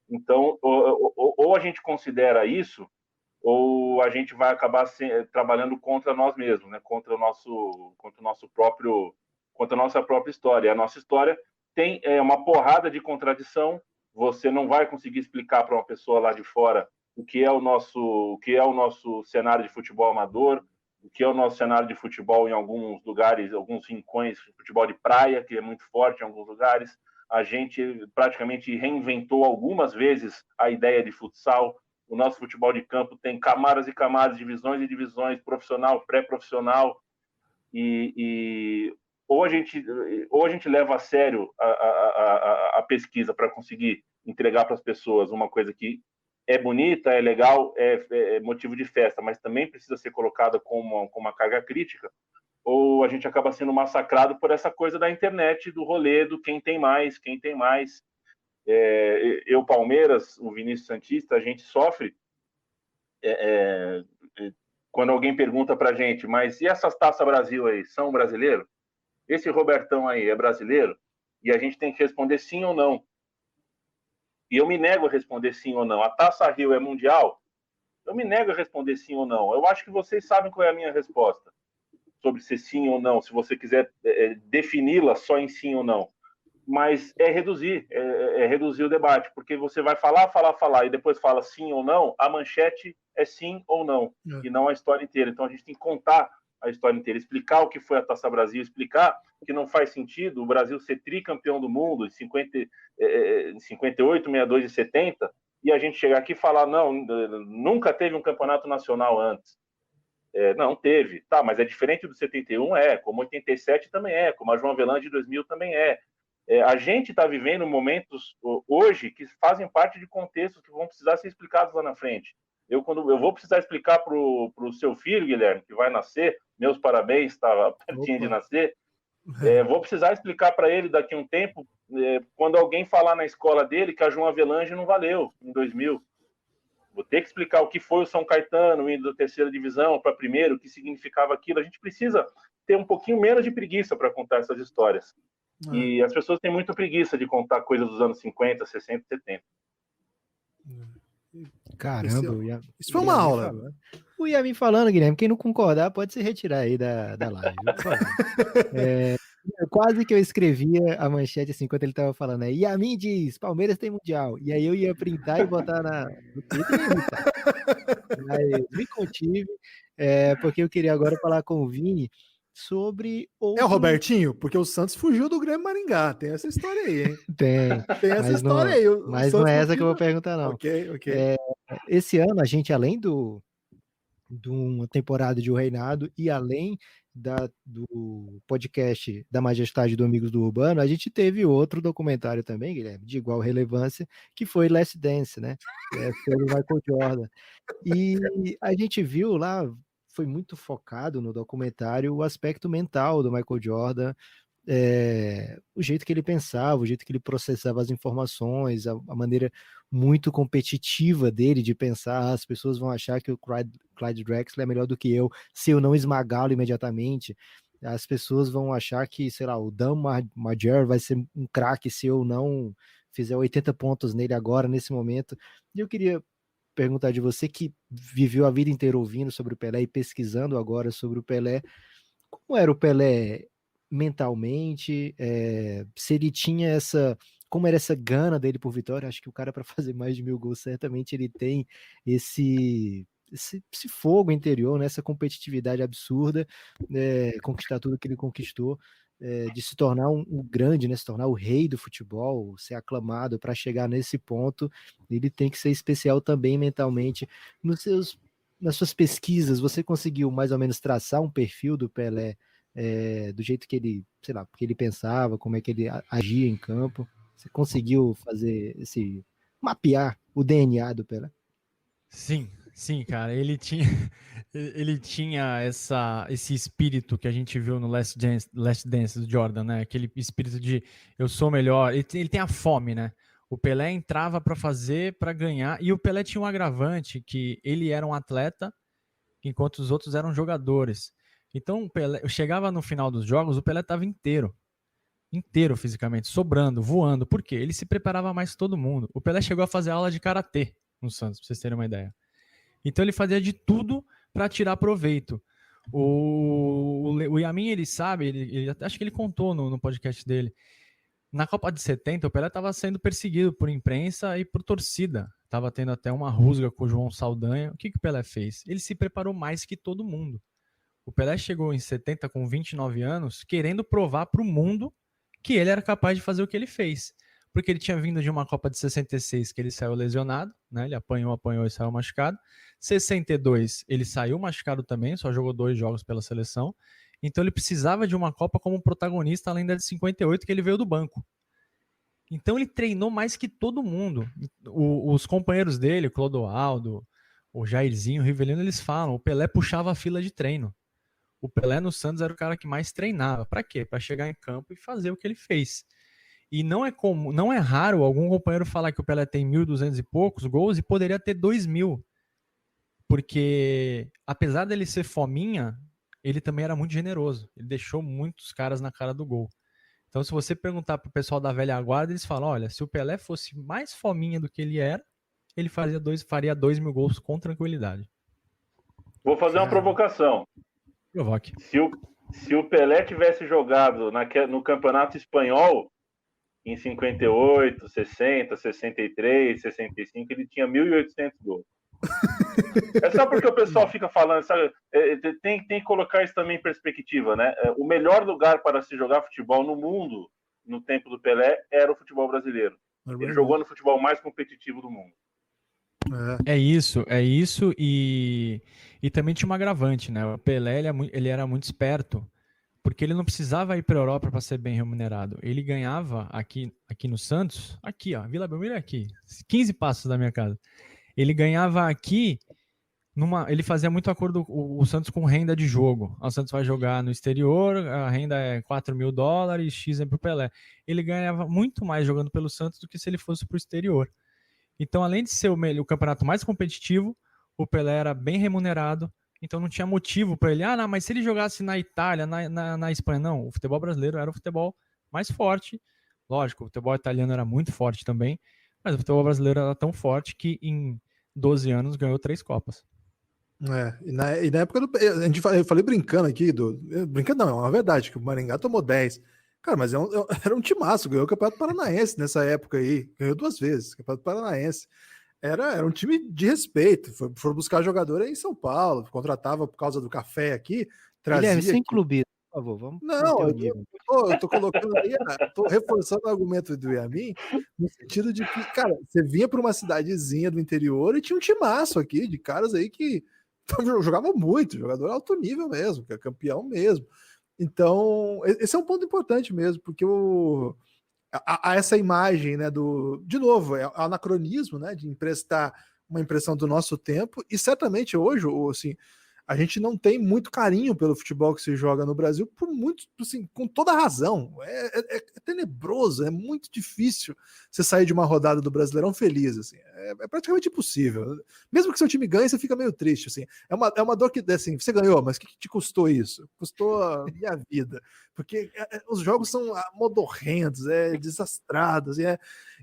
Então, ou a gente considera isso, ou a gente vai acabar trabalhando contra nós mesmos, né? contra a nossa própria história. A nossa história tem uma porrada de contradição. Você não vai conseguir explicar para uma pessoa lá de fora o que é o nosso cenário de futebol amador, o que é o nosso cenário de futebol em alguns lugares, alguns rincões, futebol de praia, que é muito forte em alguns lugares. A gente praticamente reinventou algumas vezes a ideia de futsal. O nosso futebol de campo tem camadas e camadas, divisões e divisões, profissional, pré-profissional, ou a gente leva a sério a pesquisa para conseguir entregar para as pessoas uma coisa que é bonita, é legal, é motivo de festa, mas também precisa ser colocada com uma carga crítica, ou a gente acaba sendo massacrado por essa coisa da internet, do rolê, do quem tem mais. Eu, Palmeiras, o Vinícius Santista, a gente sofre quando alguém pergunta para a gente, mas e essas Taça Brasil aí, são brasileiros? Esse Robertão aí é brasileiro? E a gente tem que responder sim ou não. E eu me nego a responder sim ou não. A Taça Rio é mundial? Eu me nego a responder sim ou não. Eu acho que vocês sabem qual é a minha resposta sobre ser sim ou não, se você quiser defini-la só em sim ou não. Mas é reduzir o debate, porque você vai falar, e depois fala sim ou não, a manchete é sim ou não, e não a história inteira. Então a gente tem que contar a história inteira, explicar o que foi a Taça Brasil, explicar que não faz sentido o Brasil ser tricampeão do mundo em 58, 62 e 70, e a gente chegar aqui e falar, não, nunca teve um campeonato nacional antes. Não, teve. Tá, mas é diferente do 71, como 87 também como a João Avelange de 2000 também a gente está vivendo momentos hoje que fazem parte de contextos que vão precisar ser explicados lá na frente. Quando eu vou precisar explicar para o seu filho, Guilherme, que vai nascer, meus parabéns, estava pertinho de nascer, vou precisar explicar para ele daqui a um tempo, quando alguém falar na escola dele que a João Avelange não valeu em 2000. Vou ter que explicar o que foi o São Caetano indo da terceira divisão para a primeira, o que significava aquilo. A gente precisa ter um pouquinho menos de preguiça para contar essas histórias. E as pessoas têm muita preguiça de contar coisas dos anos 50, 60, 70. Caramba, isso foi uma aula. O Yamin falando, Guilherme, quem não concordar pode se retirar aí da live. Quase que eu escrevia a manchete assim, enquanto ele tava falando, Yamin diz, Palmeiras tem Mundial. E aí eu ia printar e botar no Twitter e irritar. Mas me contive, porque eu queria agora falar com o Vini sobre o Robertinho, porque o Santos fugiu do Grêmio Maringá. Tem essa história aí, hein? Tem essa história aí. Mas não é essa que eu vou perguntar, não. Ok. Esse ano, a gente, além de uma temporada de O Reinado e além do podcast da Majestade do Amigos do Urbano, a gente teve outro documentário também, Guilherme, de igual relevância, que foi Last Dance, né? Sobre o Michael Jordan. E a gente viu lá, foi muito focado no documentário o aspecto mental do Michael Jordan, o jeito que ele pensava, o jeito que ele processava as informações, a maneira muito competitiva dele de pensar, as pessoas vão achar que o Clyde Drexler é melhor do que eu, se eu não esmagá-lo imediatamente, as pessoas vão achar que, sei lá, o Dan Margera vai ser um craque se eu não fizer 80 pontos nele agora, nesse momento. E eu queria perguntar de você, que viveu a vida inteira ouvindo sobre o Pelé e pesquisando agora sobre o Pelé, como era o Pelé mentalmente, se ele tinha como era essa gana dele por vitória? Acho que o cara, para fazer mais de 1000 gols, certamente ele tem esse fogo interior, né? Essa competitividade absurda, conquistar tudo que ele conquistou, de se tornar um grande, né? Se tornar o rei do futebol, ser aclamado. Para chegar nesse ponto, ele tem que ser especial também mentalmente. Nas suas pesquisas, você conseguiu mais ou menos traçar um perfil do Pelé, do jeito que ele, sei lá, que ele pensava, como é que ele agia em campo? Você conseguiu mapear o DNA do Pelé? Sim, cara, ele tinha esse espírito que a gente viu no Last Dance do Jordan, né? Aquele espírito de eu sou melhor. Ele tem a fome, né? O Pelé entrava para fazer, para ganhar, e o Pelé tinha um agravante, que ele era um atleta, enquanto os outros eram jogadores. Então, o Pelé, eu chegava no final dos jogos, o Pelé estava inteiro fisicamente, sobrando, voando. Por quê? Ele se preparava mais que todo mundo. O Pelé chegou a fazer aula de karatê no Santos, pra vocês terem uma ideia. Então ele fazia de tudo para tirar proveito. O Yamin, ele sabe, acho que ele contou no podcast dele, na Copa de 70, o Pelé estava sendo perseguido por imprensa e por torcida. Estava tendo até uma rusga com o João Saldanha. O que o Pelé fez? Ele se preparou mais que todo mundo. O Pelé chegou em 70 com 29 anos, querendo provar para o mundo que ele era capaz de fazer o que ele fez. Porque ele tinha vindo de uma Copa de 66 que ele saiu lesionado, né? Ele apanhou e saiu machucado. 62 ele saiu machucado também, só jogou 2 jogos pela seleção. Então ele precisava de uma Copa como protagonista, além da de 58 que ele veio do banco. Então ele treinou mais que todo mundo. Os companheiros dele, o Clodoaldo, o Jairzinho, o Rivelino, eles falam, o Pelé puxava a fila de treino. O Pelé no Santos era o cara que mais treinava. Para quê? Para chegar em campo e fazer o que ele fez. E não é raro algum companheiro falar que o Pelé tem 1.200 e poucos gols e poderia ter 2.000. Porque, apesar dele ser fominha, ele também era muito generoso. Ele deixou muitos caras na cara do gol. Então, se você perguntar pro pessoal da velha guarda, eles falam, olha, se o Pelé fosse mais fominha do que ele era, ele faria 2.000 gols com tranquilidade. Vou fazer uma provocação. Provoque. Se o Pelé tivesse jogado no Campeonato Espanhol, em 58, 60, 63, 65, ele tinha 1.800 gols. É só porque o pessoal fica falando, sabe? Tem que colocar isso também em perspectiva, né? O melhor lugar para se jogar futebol no mundo, no tempo do Pelé, era o futebol brasileiro. Ele jogou no futebol mais competitivo do mundo. É isso, e também tinha um agravante, né? O Pelé, ele era muito esperto, porque ele não precisava ir para a Europa para ser bem remunerado. Ele ganhava aqui no Santos, aqui, ó, Vila Belmiro é aqui, 15 passos da minha casa. Ele ganhava aqui, ele fazia muito acordo o Santos com renda de jogo. O Santos vai jogar no exterior, a renda é $4.000, X é pro Pelé. Ele ganhava muito mais jogando pelo Santos do que se ele fosse pro exterior. Então, além de ser o campeonato mais competitivo, o Pelé era bem remunerado, então não tinha motivo para ele, não, mas se ele jogasse na Itália, na Espanha, não, o futebol brasileiro era o futebol mais forte, lógico, o futebol italiano era muito forte também, mas o futebol brasileiro era tão forte que em 12 anos ganhou 3 Copas. E na época eu falei brincando aqui, brincando não, é uma verdade, que o Maringá tomou 10. Cara, mas era um timaço, ganhou o Campeonato Paranaense nessa época aí, ganhou 2 vezes, Campeonato Paranaense. Era um time de respeito, foram buscar jogador aí em São Paulo, contratava por causa do café aqui, trazia... Guilherme, sem clubismo, por favor, vamos... Não, eu tô colocando aí, tô reforçando o argumento do Yamin, no sentido de que, cara, você vinha para uma cidadezinha do interior e tinha um timaço aqui, de caras aí que Então, jogava muito, jogador alto nível mesmo, que é campeão mesmo. Então, esse é um ponto importante mesmo, porque há essa imagem, né, de novo, é anacronismo, né, de emprestar uma impressão do nosso tempo, e certamente hoje, assim, a gente não tem muito carinho pelo futebol que se joga no Brasil, por muito, assim, com toda razão. É tenebroso, é muito difícil você sair de uma rodada do Brasileirão feliz, assim. É praticamente impossível. Mesmo que seu time ganhe, você fica meio triste, assim. É uma dor que, assim, você ganhou, mas o que te custou isso? Custou a minha vida. Porque os jogos são modorrentos, desastrados.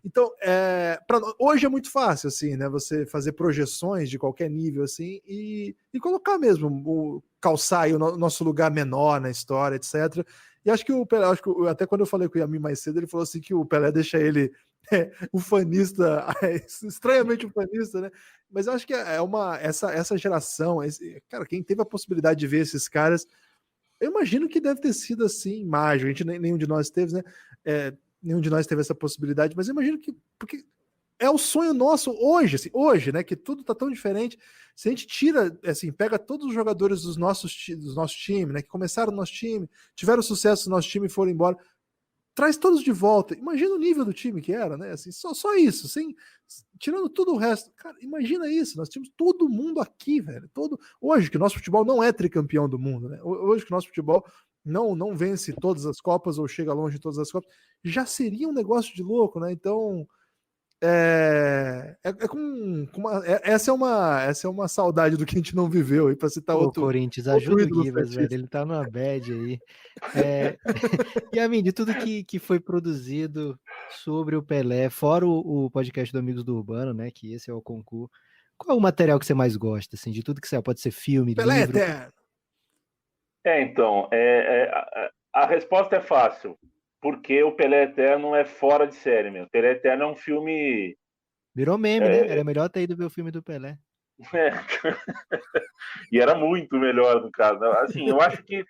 Então, hoje é muito fácil, assim, né? Você fazer projeções de qualquer nível, assim, e colocar mesmo, calçar aí o nosso lugar menor na história, etc. E acho que o Pelé, até quando eu falei com o Yamin mais cedo, ele falou assim que o Pelé deixa ele ufanista, estranhamente ufanista, né? Mas eu acho que essa geração, cara, quem teve a possibilidade de ver esses caras, eu imagino que deve ter sido assim, mágico. A gente nenhum de nós teve, né? Nenhum de nós teve essa possibilidade, mas eu imagino que, porque é o sonho nosso hoje, assim, né, que tudo tá tão diferente. Se a gente tira, assim, pega todos os jogadores do nosso time, né, que começaram no nosso time, tiveram sucesso no nosso time e foram embora, traz todos de volta. Imagina o nível do time que era, né? Assim, só isso, tirando tudo o resto. Cara, imagina isso. Nós tínhamos todo mundo aqui, velho. Hoje que o nosso futebol não é tricampeão do mundo, né? Hoje que o nosso futebol não vence todas as Copas ou chega longe de todas as Copas, já seria um negócio de louco, né? Então, essa é uma saudade do que a gente não viveu aí, para citar outro. Corinthians, ajuda o Gibas, velho. Ele tá numa bad aí. E a mim, de tudo que foi produzido sobre o Pelé, fora o podcast do Amigos do Urbano, né? Que esse é o concurso. Qual é o material que você mais gosta, assim, de tudo que saiu? Pode ser filme, Pelé livro? Eterno. Então, a resposta é fácil. Porque o Pelé Eterno é fora de série, meu. Pelé Eterno é um filme... Virou meme, né? Era melhor ter ido ver o filme do Pelé. E era muito melhor, no caso. Assim, eu acho que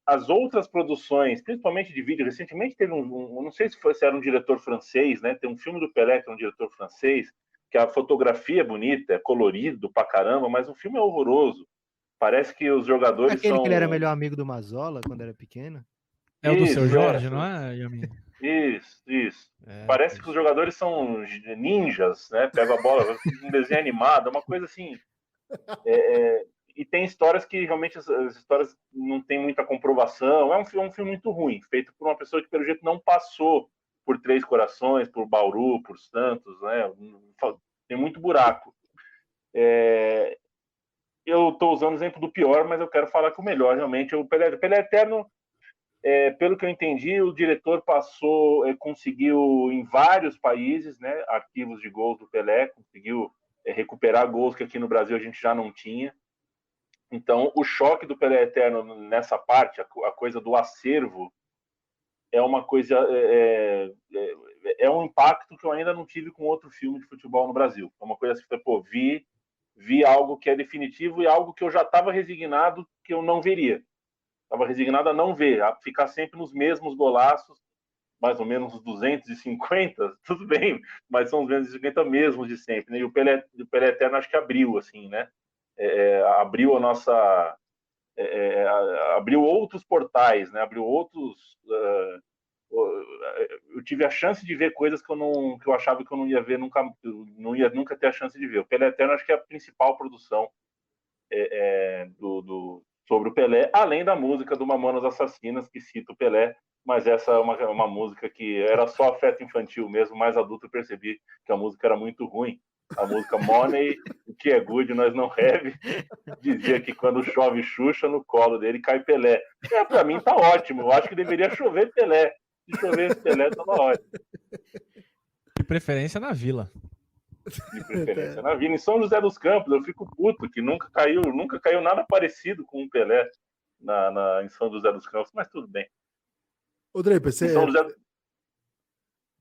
as outras produções, principalmente de vídeo, recentemente teve não sei se era um diretor francês, né? Tem um filme do Pelé que é um diretor francês, que a fotografia é bonita, é colorido pra caramba, mas o filme é horroroso. Parece que os jogadores Aquele que ele era melhor amigo do Mazola quando era pequeno? É o do Seu Jorge, não é, Yamin? Isso. Parece que os jogadores são ninjas, né? Pega a bola, um desenho animado, uma coisa assim. E tem histórias que realmente as histórias não tem muita comprovação. É um filme muito ruim, feito por uma pessoa que, pelo jeito, não passou por Três Corações, por Bauru, por Santos, né? Tem muito buraco. Eu estou usando o exemplo do pior, mas eu quero falar que o melhor, realmente, o Pelé Eterno. Pelo que eu entendi, o diretor conseguiu em vários países, né, arquivos de gols do Pelé, conseguiu recuperar gols que aqui no Brasil a gente já não tinha. Então, o choque do Pelé Eterno nessa parte, a coisa do acervo, é uma coisa, é um impacto que eu ainda não tive com outro filme de futebol no Brasil. É uma coisa assim, pô, vi algo que é definitivo e algo que eu já estava resignado que eu não veria. Estava resignado a não ver, a ficar sempre nos mesmos golaços, mais ou menos os 250, tudo bem, mas são os 250 mesmos de sempre, né? E o Pelé Eterno acho que abriu, assim, né? Abriu a nossa... abriu outros portais, né? Abriu outros... eu tive a chance de ver coisas que eu achava que eu não ia ver nunca, não ia nunca ter a chance de ver. O Pelé Eterno acho que é a principal produção sobre o Pelé, além da música do Mamonas Assassinas, que cita o Pelé, mas essa é uma música que era só afeto infantil mesmo, mais adulto eu percebi que a música era muito ruim. A música Money, o que é good, nós não have, dizia que quando chove Xuxa, no colo dele cai Pelé. Pra mim tá ótimo, eu acho que deveria chover Pelé. Se chovesse Pelé, tava ótimo. De preferência na Vila. De preferência na Vila. Em São José dos Campos, eu fico puto que nunca caiu nada parecido com o Pelé em São José dos Campos, mas tudo bem. Ô, Draper, você...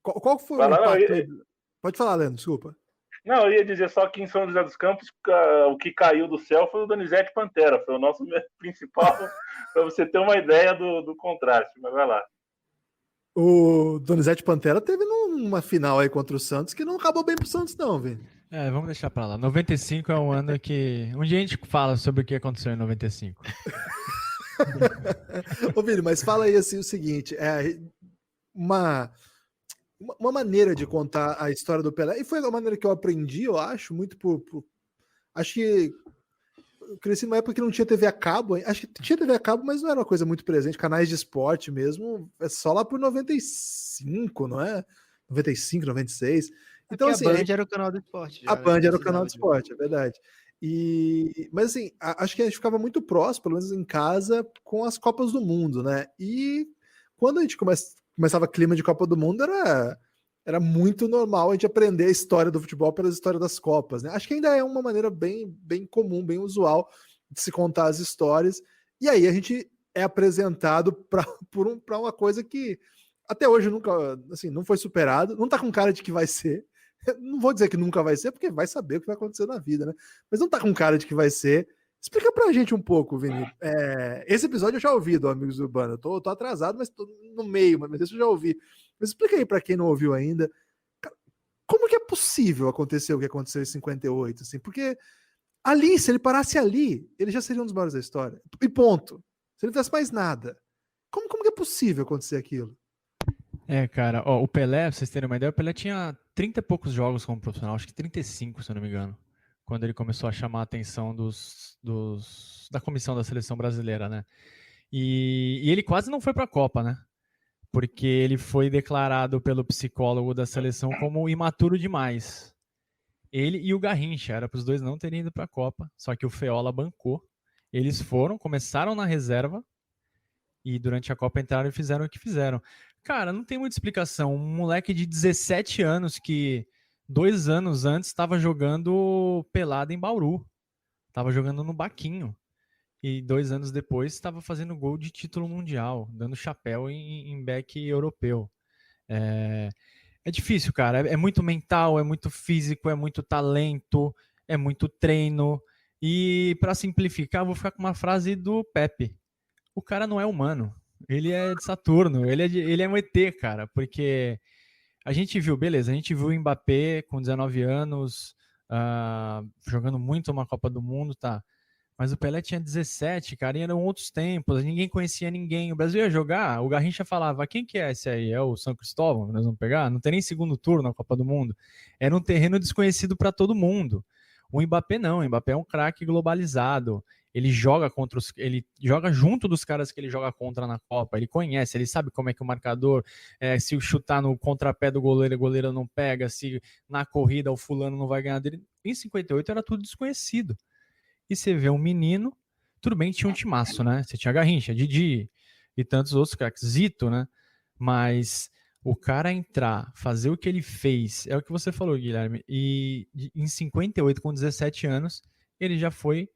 Qual foi o impacto? Pode falar, Leandro, desculpa. Não, eu ia dizer só que em São José dos Campos o que caiu do céu foi o Donizete Pantera, foi o nosso principal, para você ter uma ideia do contraste, mas vai lá. O Donizete Pantera teve numa final aí contra o Santos que não acabou bem pro Santos, não, velho. Vamos deixar pra lá. 95 é um ano que... Um dia a gente fala sobre o que aconteceu em 95. Ô, Vini, mas fala aí assim o seguinte, uma maneira de contar a história do Pelé, e foi uma maneira que eu aprendi, eu acho, muito acho que eu cresci numa época que não tinha TV a cabo, acho que tinha TV a cabo, mas não era uma coisa muito presente, canais de esporte mesmo, é só lá por 95, não é? 95, 96. Então, assim, a Band era o canal do esporte. a Band era o canal de esporte, é verdade. Mas assim, acho que a gente ficava muito próximo, pelo menos em casa, com as Copas do Mundo, né? E quando a gente começava clima de Copa do Mundo, era muito normal a gente aprender a história do futebol pelas histórias das Copas, né? Acho que ainda é uma maneira bem comum, bem usual de se contar as histórias. E aí a gente é apresentado para uma coisa que até hoje nunca, assim, não foi superado, não tá com cara de que vai ser. Não vou dizer que nunca vai ser, porque vai saber o que vai acontecer na vida, né? Mas não tá com cara de que vai ser. Explica pra gente um pouco, Vini. Esse episódio eu já ouvi do Amigos Urbano. Eu tô atrasado, mas tô no meio, mas esse eu já ouvi. Mas explica aí pra quem não ouviu ainda. Como que é possível acontecer o que aconteceu em 58? Assim? Porque ali, se ele parasse ali, ele já seria um dos maiores da história. E ponto. Se ele não fizesse mais nada. Como que é possível acontecer aquilo? Cara, o Pelé, pra vocês terem uma ideia, o Pelé tinha 30 e poucos jogos como profissional, acho que 35, se eu não me engano, quando ele começou a chamar a atenção da comissão da seleção brasileira, né? E ele quase não foi pra Copa, né? Porque ele foi declarado pelo psicólogo da seleção como imaturo demais. Ele e o Garrincha, era para os dois não terem ido pra Copa, só que o Feola bancou. Eles começaram na reserva, e durante a Copa entraram e fizeram o que fizeram. Cara, não tem muita explicação. Um moleque de 17 anos que 2 anos antes estava jogando pelada em Bauru. Estava jogando no Baquinho. E 2 anos depois estava fazendo gol de título mundial, dando chapéu em back europeu. É difícil, cara. É muito mental, é muito físico, é muito talento, é muito treino. E para simplificar, vou ficar com uma frase do Pepe. O cara não é humano. Ele é de Saturno, ele é um ET, cara, porque a gente viu, beleza, a gente viu o Mbappé com 19 anos, jogando muito uma Copa do Mundo, tá? Mas o Pelé tinha 17, cara, e eram outros tempos, ninguém conhecia ninguém. O Brasil ia jogar, o Garrincha falava, quem que é esse aí? É o São Cristóvão, nós vamos pegar? Não tem nem segundo turno na Copa do Mundo. Era um terreno desconhecido para todo mundo. O Mbappé não, o Mbappé é um craque globalizado. Ele joga junto dos caras que ele joga contra na Copa. Ele conhece, ele sabe como é que o marcador, se chutar no contrapé do goleiro, o goleiro não pega, se na corrida o fulano não vai ganhar dele. Em 58 era tudo desconhecido. E você vê um menino, tudo bem que tinha um timaço, né? Você tinha Garrincha, Didi e tantos outros craques, Zito, né? Mas o cara entrar, fazer o que ele fez, é o que você falou, Guilherme, e em 58, com 17 anos, ele já foi,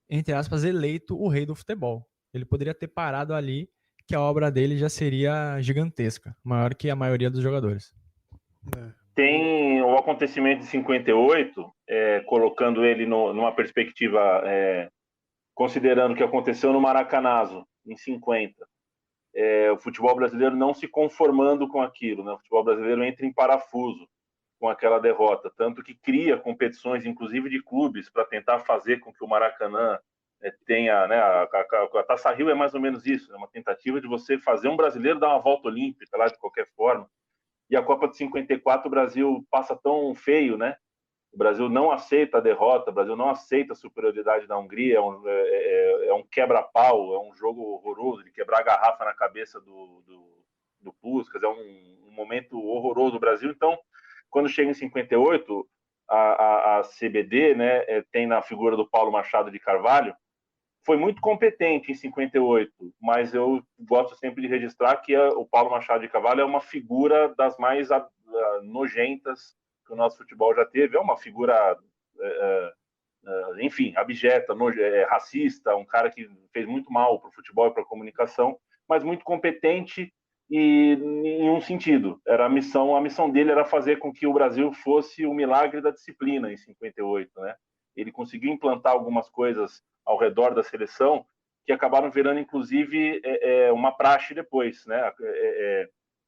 entre aspas, eleito o rei do futebol. Ele poderia ter parado ali, que a obra dele já seria gigantesca, maior que a maioria dos jogadores. Tem o acontecimento de 58, colocando ele numa perspectiva, considerando o que aconteceu no Maracanazo, em 50. O futebol brasileiro não se conformando com aquilo, né? O futebol brasileiro entra em parafuso com aquela derrota, tanto que cria competições, inclusive de clubes, para tentar fazer com que o Maracanã tenha, né, a Taça Rio é mais ou menos isso, né, uma tentativa de você fazer um brasileiro dar uma volta olímpica lá de qualquer forma. E a Copa de 54 o Brasil passa tão feio, né? O Brasil não aceita a derrota, o Brasil não aceita a superioridade da Hungria, é um quebra-pau, é um jogo horroroso, de quebrar a garrafa na cabeça do Puskás, é um momento horroroso do Brasil. Então, quando chega em 58, a CBD, né, tem na figura do Paulo Machado de Carvalho, foi muito competente em 58, mas eu gosto sempre de registrar que o Paulo Machado de Carvalho é uma figura das mais nojentas que o nosso futebol já teve. É uma figura, enfim, abjeta, racista, um cara que fez muito mal para o futebol e para a comunicação, mas muito competente e em um sentido. A missão dele era fazer com que o Brasil fosse o milagre da disciplina em 58, né? Ele conseguiu implantar algumas coisas ao redor da seleção que acabaram virando, inclusive, uma praxe depois, né?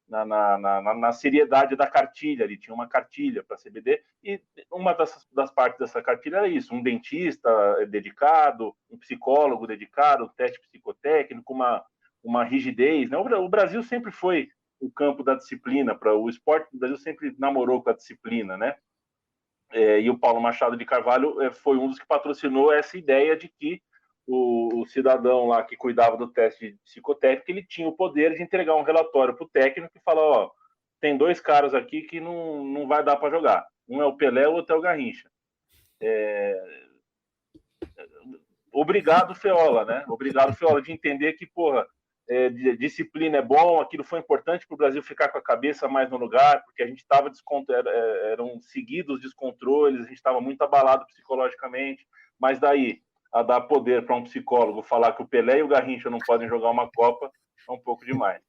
na seriedade da cartilha. Ele tinha uma cartilha para CBD, e uma das partes dessa cartilha era isso: um dentista dedicado, um psicólogo dedicado, um teste psicotécnico, uma rigidez, né? O Brasil sempre foi o campo da disciplina, o esporte do Brasil sempre namorou com a disciplina, né? E o Paulo Machado de Carvalho foi um dos que patrocinou essa ideia de que o cidadão lá que cuidava do teste psicotécnico, ele tinha o poder de entregar um relatório para o técnico e falar: ó, tem 2 caras aqui que não vai dar para jogar. Um é o Pelé, o outro é o Garrincha. Obrigado, Feola, né? Obrigado, Feola, de entender que, porra, disciplina é bom, aquilo foi importante para o Brasil ficar com a cabeça mais no lugar, porque a gente estava eram seguidos descontroles, a gente estava muito abalado psicologicamente, mas daí a dar poder para um psicólogo falar que o Pelé e o Garrincha não podem jogar uma Copa é um pouco demais.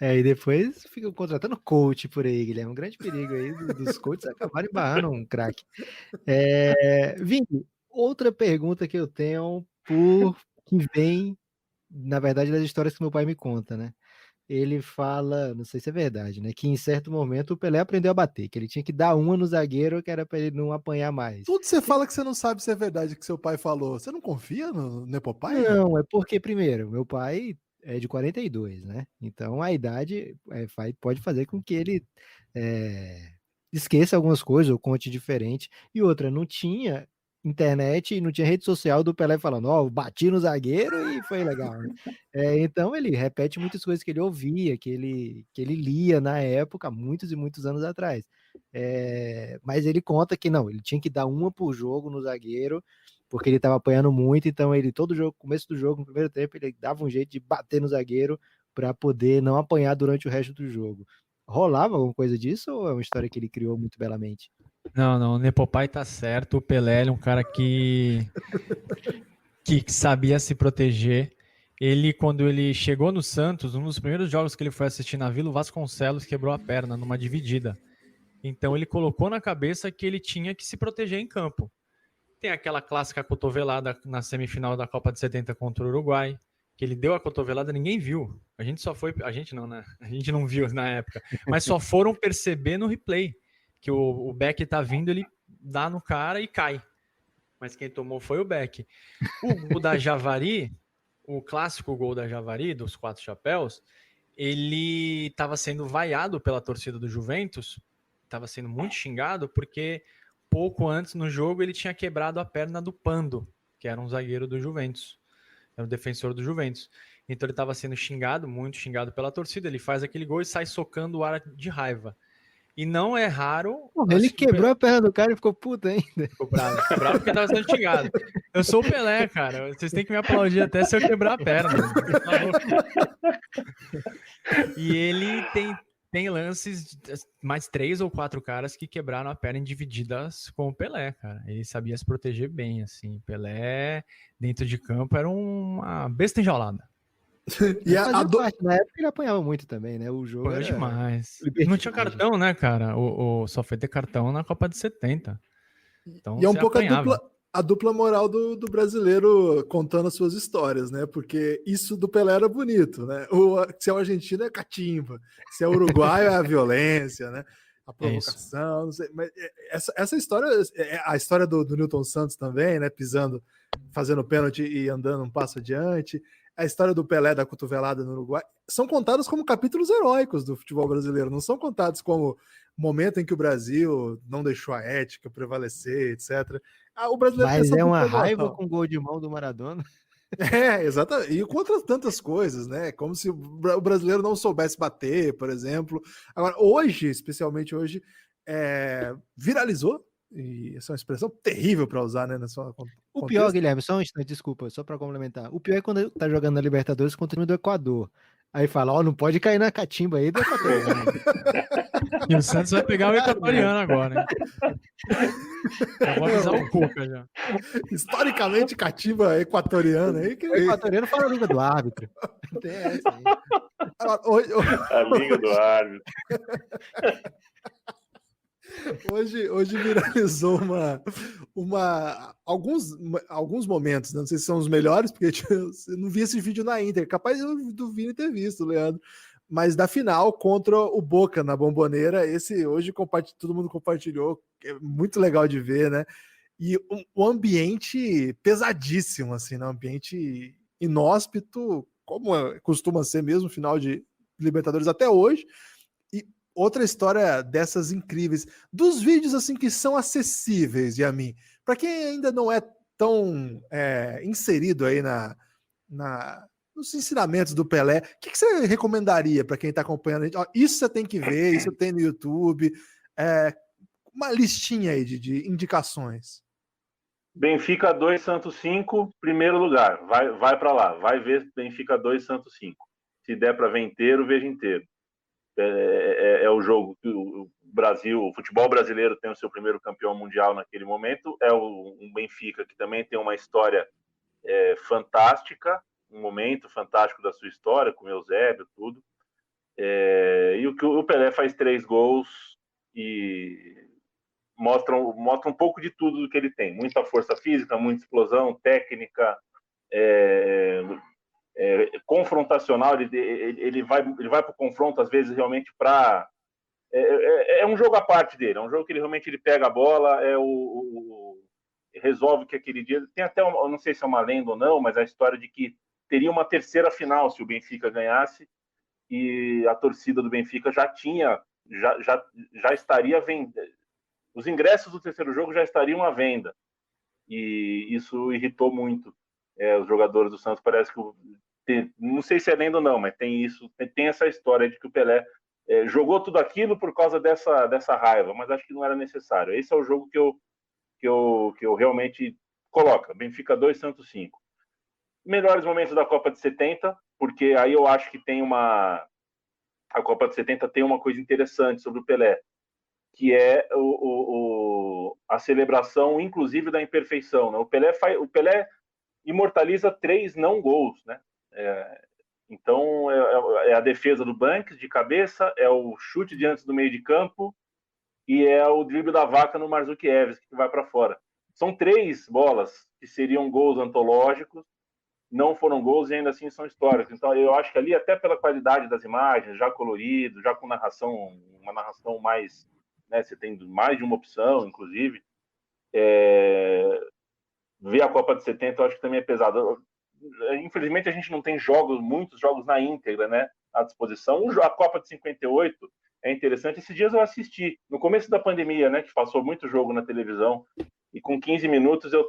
E depois ficam contratando coach por aí, Guilherme. Um grande perigo aí dos coaches acabarem barrando um craque. Vini, outra pergunta que eu tenho que vem, na verdade, das histórias que meu pai me conta, né? Ele fala, não sei se é verdade, né? Que em certo momento o Pelé aprendeu a bater, que ele tinha que dar uma no zagueiro, que era para ele não apanhar mais. Tudo você fala que você não sabe se é verdade que seu pai falou. Você não confia no Nepopai? Não, é porque, primeiro, meu pai é de 42, né? Então a idade pode fazer com que ele esqueça algumas coisas ou conte diferente. E outra, não tinha internet e não tinha rede social do Pelé falando: ó, bati no zagueiro e foi legal, né? Então ele repete muitas coisas que ele ouvia, que ele lia na época, muitos e muitos anos atrás. Mas ele conta que não, ele tinha que dar uma por jogo no zagueiro, porque ele estava apanhando muito, então ele, todo jogo, começo do jogo, no primeiro tempo, ele dava um jeito de bater no zagueiro para poder não apanhar durante o resto do jogo. Rolava alguma coisa disso ou é uma história que ele criou muito belamente? Não, o Nepopai tá certo. O Pelé é um cara que sabia se proteger. Ele, quando ele chegou no Santos, um dos primeiros jogos que ele foi assistir na Vila, o Vasconcelos quebrou a perna numa dividida. Então ele colocou na cabeça que ele tinha que se proteger em campo. Tem aquela clássica cotovelada na semifinal da Copa de 70 contra o Uruguai, que ele deu a cotovelada, ninguém viu. A gente não, né? A gente não viu na época, mas só foram perceber no replay que o Beck tá vindo, ele dá no cara e cai. Mas quem tomou foi o Beck. O gol da Javari, o clássico gol da Javari, dos 4 chapéus, ele estava sendo vaiado pela torcida do Juventus, estava sendo muito xingado, porque pouco antes no jogo ele tinha quebrado a perna do Pando, que era um zagueiro do Juventus, era um defensor do Juventus. Então ele estava sendo xingado, muito xingado pela torcida, ele faz aquele gol e sai socando o ar de raiva. E não é raro... Ele quebrou a perna do cara e ficou puto ainda. Ficou bravo porque estava sendo xingado. Eu sou o Pelé, cara. Vocês têm que me aplaudir até se eu quebrar a perna. E ele tem lances, mais 3 ou 4 caras que quebraram a perna em divididas com o Pelé, cara. Ele sabia se proteger bem, assim. Pelé, dentro de campo, era uma besta enjaulada. E na época ele apanhava muito também, né? O jogo era demais. Não tinha cartão, né, cara? Só foi ter cartão na Copa de 70. Então, e é um pouco a dupla moral do brasileiro contando as suas histórias, né? Porque isso do Pelé era bonito, né? Se é o argentino é catimba, se é o uruguaio é a violência, né? A provocação, não sei. Mas essa história, a história do Nilton Santos também, né? Pisando, fazendo pênalti e andando um passo adiante. A história do Pelé da cotovelada no Uruguai, são contadas como capítulos heróicos do futebol brasileiro, não são contados como momento em que o Brasil não deixou a ética prevalecer, etc. O brasileiro Mas é uma raiva com o gol de mão do Maradona. Exatamente. E com outras tantas coisas, né? Como se o brasileiro não soubesse bater, por exemplo. Agora, hoje, especialmente hoje, viralizou. E essa é uma expressão terrível para usar, né? O pior, Guilherme, só um instante, desculpa, só para complementar. O pior é quando tá jogando na Libertadores contra o time do Equador. Aí fala, não pode cair na catimba aí do Equatoriano. E o Santos vai pegar o Equatoriano agora, hein? Eu vou avisar o Cuca já. Historicamente, catimba equatoriana aí. O Equatoriano fala a língua do árbitro. Tem essa aí. A língua do árbitro. Hoje viralizou alguns momentos, não sei se são os melhores, porque eu não vi esse vídeo na íntegra, capaz do Vini ter visto, Leandro, mas da final contra o Boca na Bombonera. Esse hoje todo mundo compartilhou, é muito legal de ver, né? E o ambiente pesadíssimo, assim, né? Um ambiente inóspito, como costuma ser mesmo, final de Libertadores até hoje. E outra história dessas incríveis, dos vídeos assim que são acessíveis, Yamin, para quem ainda não é tão inserido aí nos ensinamentos do Pelé, o que você recomendaria para quem está acompanhando a gente? Ó, isso você tem que ver, isso tem no YouTube, uma listinha aí de indicações. Benfica 2, Santos 5, primeiro lugar. Vai para lá. Vai ver Benfica 2, Santos 5. Se der para ver inteiro, veja inteiro. É o jogo que o Brasil, o futebol brasileiro tem o seu primeiro campeão mundial naquele momento. É um Benfica que também tem uma história fantástica, um momento fantástico da sua história, com o Eusébio, tudo. E o Pelé faz 3 gols e mostra um pouco de tudo do que ele tem. Muita força física, muita explosão, técnica, confrontacional. Ele vai para o confronto, às vezes, realmente para... É um jogo à parte dele. É um jogo que ele realmente pega a bola, resolve que aquele dia... Tem até, eu não sei se é uma lenda ou não, mas a história de que teria uma terceira final se o Benfica ganhasse, e a torcida do Benfica já estaria vendendo. Os ingressos do terceiro jogo já estariam à venda. E isso irritou muito os jogadores do Santos. Parece que... não sei se é lenda ou não, mas tem isso. Tem essa história de que o Pelé jogou tudo aquilo por causa dessa raiva, mas acho que não era necessário. Esse é o jogo que eu realmente coloco. Benfica 2, Santos 5. Melhores momentos da Copa de 70, porque aí eu acho que a Copa de 70 tem uma coisa interessante sobre o Pelé, que é a celebração, inclusive, da imperfeição, né? O Pelé imortaliza 3 não gols, né? Então, é a defesa do Banks de cabeça, é o chute diante do meio de campo e é o drible da vaca no Marzukiewicz, que vai para fora. São 3 bolas que seriam gols antológicos, não foram gols e ainda assim são históricos. Então, eu acho que ali, até pela qualidade das imagens, já colorido, já com uma narração mais... Né, você tem mais de uma opção, inclusive. Ver a Copa de 70 eu acho que também é pesado. Infelizmente, a gente não tem muitos jogos na íntegra, né, à disposição. A Copa de 58 é interessante. Esses dias eu assisti, no começo da pandemia, né, que passou muito jogo na televisão, e com 15 minutos eu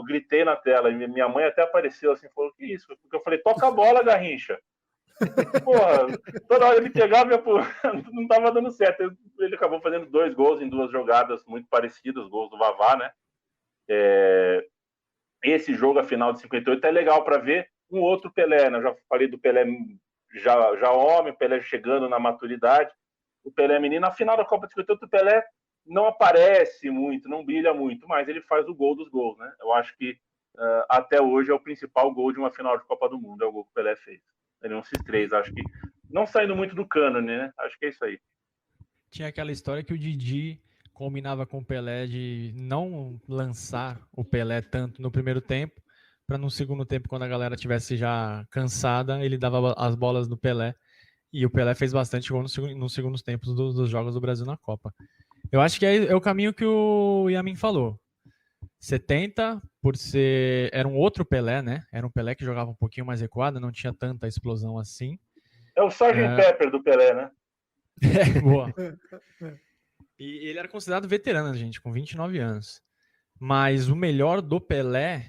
gritei na tela, e minha mãe até apareceu assim, falou, que isso? Porque eu falei, toca a bola, Garrincha. Porra, toda hora ele pegava, não estava dando certo. Ele acabou fazendo 2 gols em 2 jogadas muito parecidas, gols do Vavá, né? Esse jogo, a final de 58, é legal para ver um outro Pelé, né? Eu já falei do Pelé já homem, o Pelé chegando na maturidade, o Pelé menino. Na final da Copa de 58, o Pelé não aparece muito, não brilha muito, mas ele faz o gol dos gols, né? Eu acho que até hoje é o principal gol de uma final de Copa do Mundo, é o gol que o Pelé fez. Esses 3, acho que não saindo muito do cânone, né? Acho que é isso aí. Tinha aquela história que o Didi combinava com o Pelé de não lançar o Pelé tanto no primeiro tempo, para no segundo tempo, quando a galera estivesse já cansada, ele dava as bolas no Pelé, e o Pelé fez bastante gol nos segundos tempos dos jogos do Brasil na Copa. Eu acho que é o caminho que o Yamin falou. 70, era um outro Pelé, né? Era um Pelé que jogava um pouquinho mais recuado, não tinha tanta explosão assim. É o Sgt. Pepper do Pelé, né? Boa. E ele era considerado veterano, gente, com 29 anos. Mas o melhor do Pelé,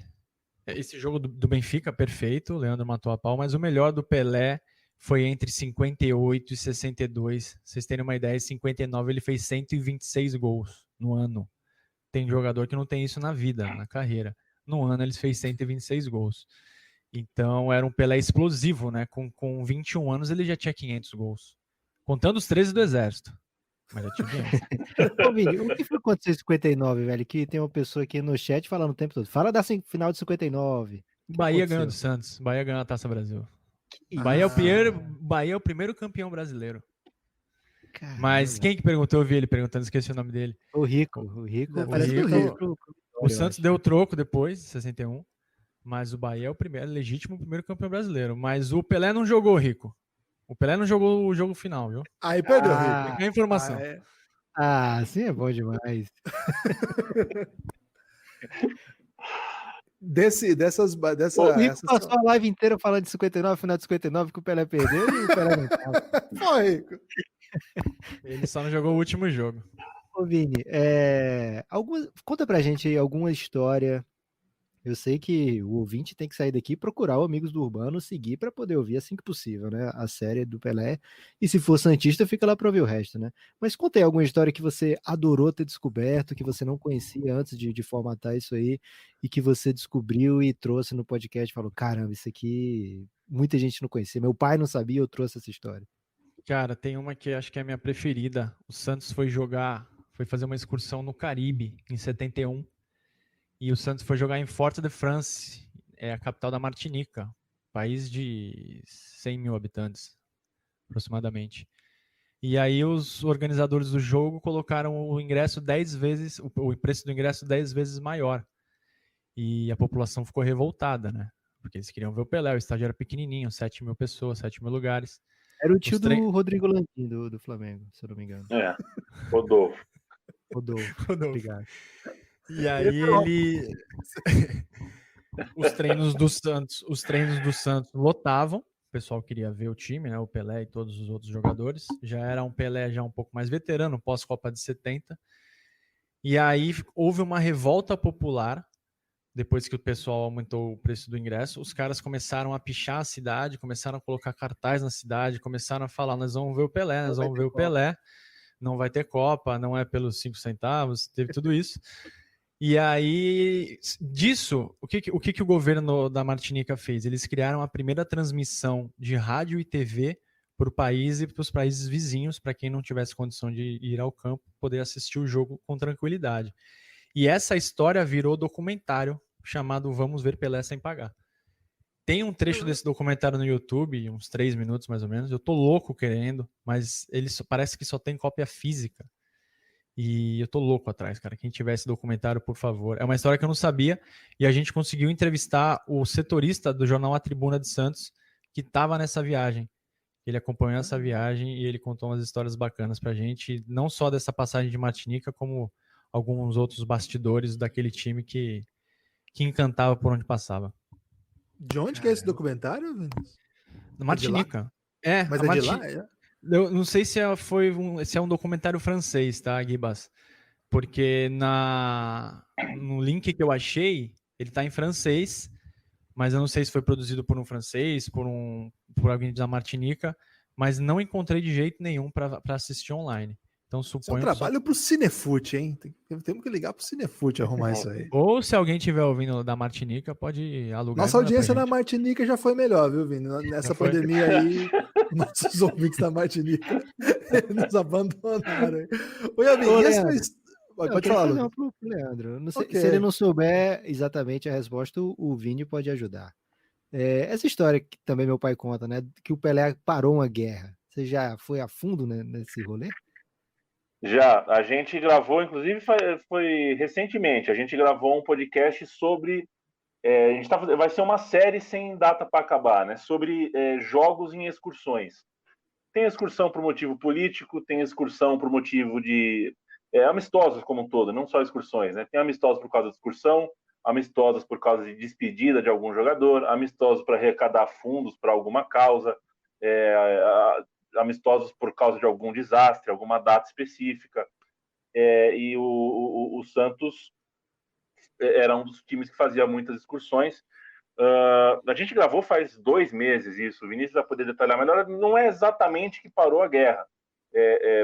esse jogo do Benfica, perfeito, o Leandro matou a pau, mas o melhor do Pelé foi entre 58 e 62. Vocês terem uma ideia, em 59 ele fez 126 gols no ano. Tem jogador que não tem isso na vida, na carreira. No ano ele fez 126 gols. Então era um Pelé explosivo, né? Com 21 anos ele já tinha 500 gols. Contando os 13 do Exército. Mas já tinha 500. Ô, Vini, o que foi acontecer em 59, velho? Que tem uma pessoa aqui no chat falando o tempo todo. Fala da final de 59. Bahia ganhou do Santos. Bahia ganhou a Taça Brasil. Bahia é o primeiro campeão brasileiro. Caramba. Mas quem que perguntou? Eu vi ele perguntando, esqueci o nome dele. O Rico. O Santos deu o troco depois, de 61. Mas o Bahia é o legítimo primeiro campeão brasileiro. Mas o Pelé não jogou, Rico. O Pelé não jogou o jogo final, viu? Aí perdeu, Ah, Rico. Fica a informação. Assim é bom demais. Dessa O Rico passou a live inteira falando de 59, final de 59, que o Pelé perdeu e o Pelé não tava. Foi, Rico. Ele só não jogou o último jogo. Ô, Vini, conta pra gente aí alguma história. Eu sei que o ouvinte tem que sair daqui e procurar o Amigos do Urbano, seguir para poder ouvir assim que possível, né? A série do Pelé. E se for santista, fica lá para ouvir o resto, né? Mas conta aí alguma história que você adorou ter descoberto, que você não conhecia antes de formatar isso aí, e que você descobriu e trouxe no podcast e falou: caramba, isso aqui muita gente não conhecia. Meu pai não sabia, eu trouxe essa história. Cara, tem uma que acho que é a minha preferida. O Santos foi fazer uma excursão no Caribe em 71. E o Santos foi jogar em Fort-de-France, a capital da Martinica, país de 100 mil habitantes, aproximadamente. E aí os organizadores do jogo colocaram o ingresso 10 vezes, o preço do ingresso 10 vezes maior. E a população ficou revoltada, né? Porque eles queriam ver o Pelé, o estádio era pequenininho, 7 mil pessoas, 7 mil lugares. Era o tio do Rodrigo Landim, do Flamengo, se eu não me engano. Rodolfo. Rodolfo. Obrigado. E aí os treinos do Santos lotavam. O pessoal queria ver o time, né? O Pelé e todos os outros jogadores. Já era um Pelé já um pouco mais veterano, pós-Copa de 70. E aí houve uma revolta popular. Depois que o pessoal aumentou o preço do ingresso, os caras começaram a pichar a cidade, começaram a colocar cartaz na cidade, começaram a falar: nós vamos ver o Pelé, nós vamos ver o Pelé, não vai ter Copa, não é pelos 5 centavos, teve tudo isso. E aí, disso, o que o governo da Martinica fez? Eles criaram a primeira transmissão de rádio e TV para o país e para os países vizinhos, para quem não tivesse condição de ir ao campo, poder assistir o jogo com tranquilidade. E essa história virou documentário chamado Vamos Ver Pelé Sem Pagar. Tem um trecho desse documentário no YouTube, uns 3 minutos mais ou menos. Eu tô louco querendo, mas ele parece que só tem cópia física. E eu tô louco atrás, cara. Quem tiver esse documentário, por favor. É uma história que eu não sabia e a gente conseguiu entrevistar o setorista do jornal A Tribuna de Santos, que estava nessa viagem. Ele acompanhou essa viagem e ele contou umas histórias bacanas pra gente, não só dessa passagem de Martinica, como alguns outros bastidores daquele time que encantava por onde passava. De onde que é esse documentário, Vinícius? Martinica. Mas é de lá? Eu não sei se é um documentário francês, tá, Guibas? Porque no link que eu achei, ele tá em francês, mas eu não sei se foi produzido por um francês, por alguém da Martinica, mas não encontrei de jeito nenhum para assistir online. Então suponho que... É um trabalho pro Cinefute, hein? Temos que ligar pro Cinefute arrumar isso aí. Ou se alguém estiver ouvindo da Martinica, pode alugar. Nossa audiência na Martinica já foi melhor, viu, Vini? Nessa pandemia aí, nossos ouvintes da Martinica nos abandonaram. Oi, amigo, pode falar, pro Leandro. Não sei, se ele não souber exatamente a resposta, o Vini pode ajudar. Essa história que também meu pai conta, né? Que o Pelé parou uma guerra. Você já foi a fundo, né, nesse rolê? Já, a gente gravou, inclusive foi recentemente, a gente gravou um podcast sobre, vai ser uma série sem data para acabar, né, sobre jogos em excursões. Tem excursão por motivo político, tem excursão por motivo de amistosos como um todo, não só excursões, né, tem amistosos por causa de excursão, amistosos por causa de despedida de algum jogador, amistosos para arrecadar fundos para alguma causa, amistosos por causa de algum desastre, alguma data específica. E o Santos era um dos times que fazia muitas excursões. A gente gravou faz 2 meses isso, o Vinícius vai poder detalhar melhor. Não é exatamente que parou a guerra,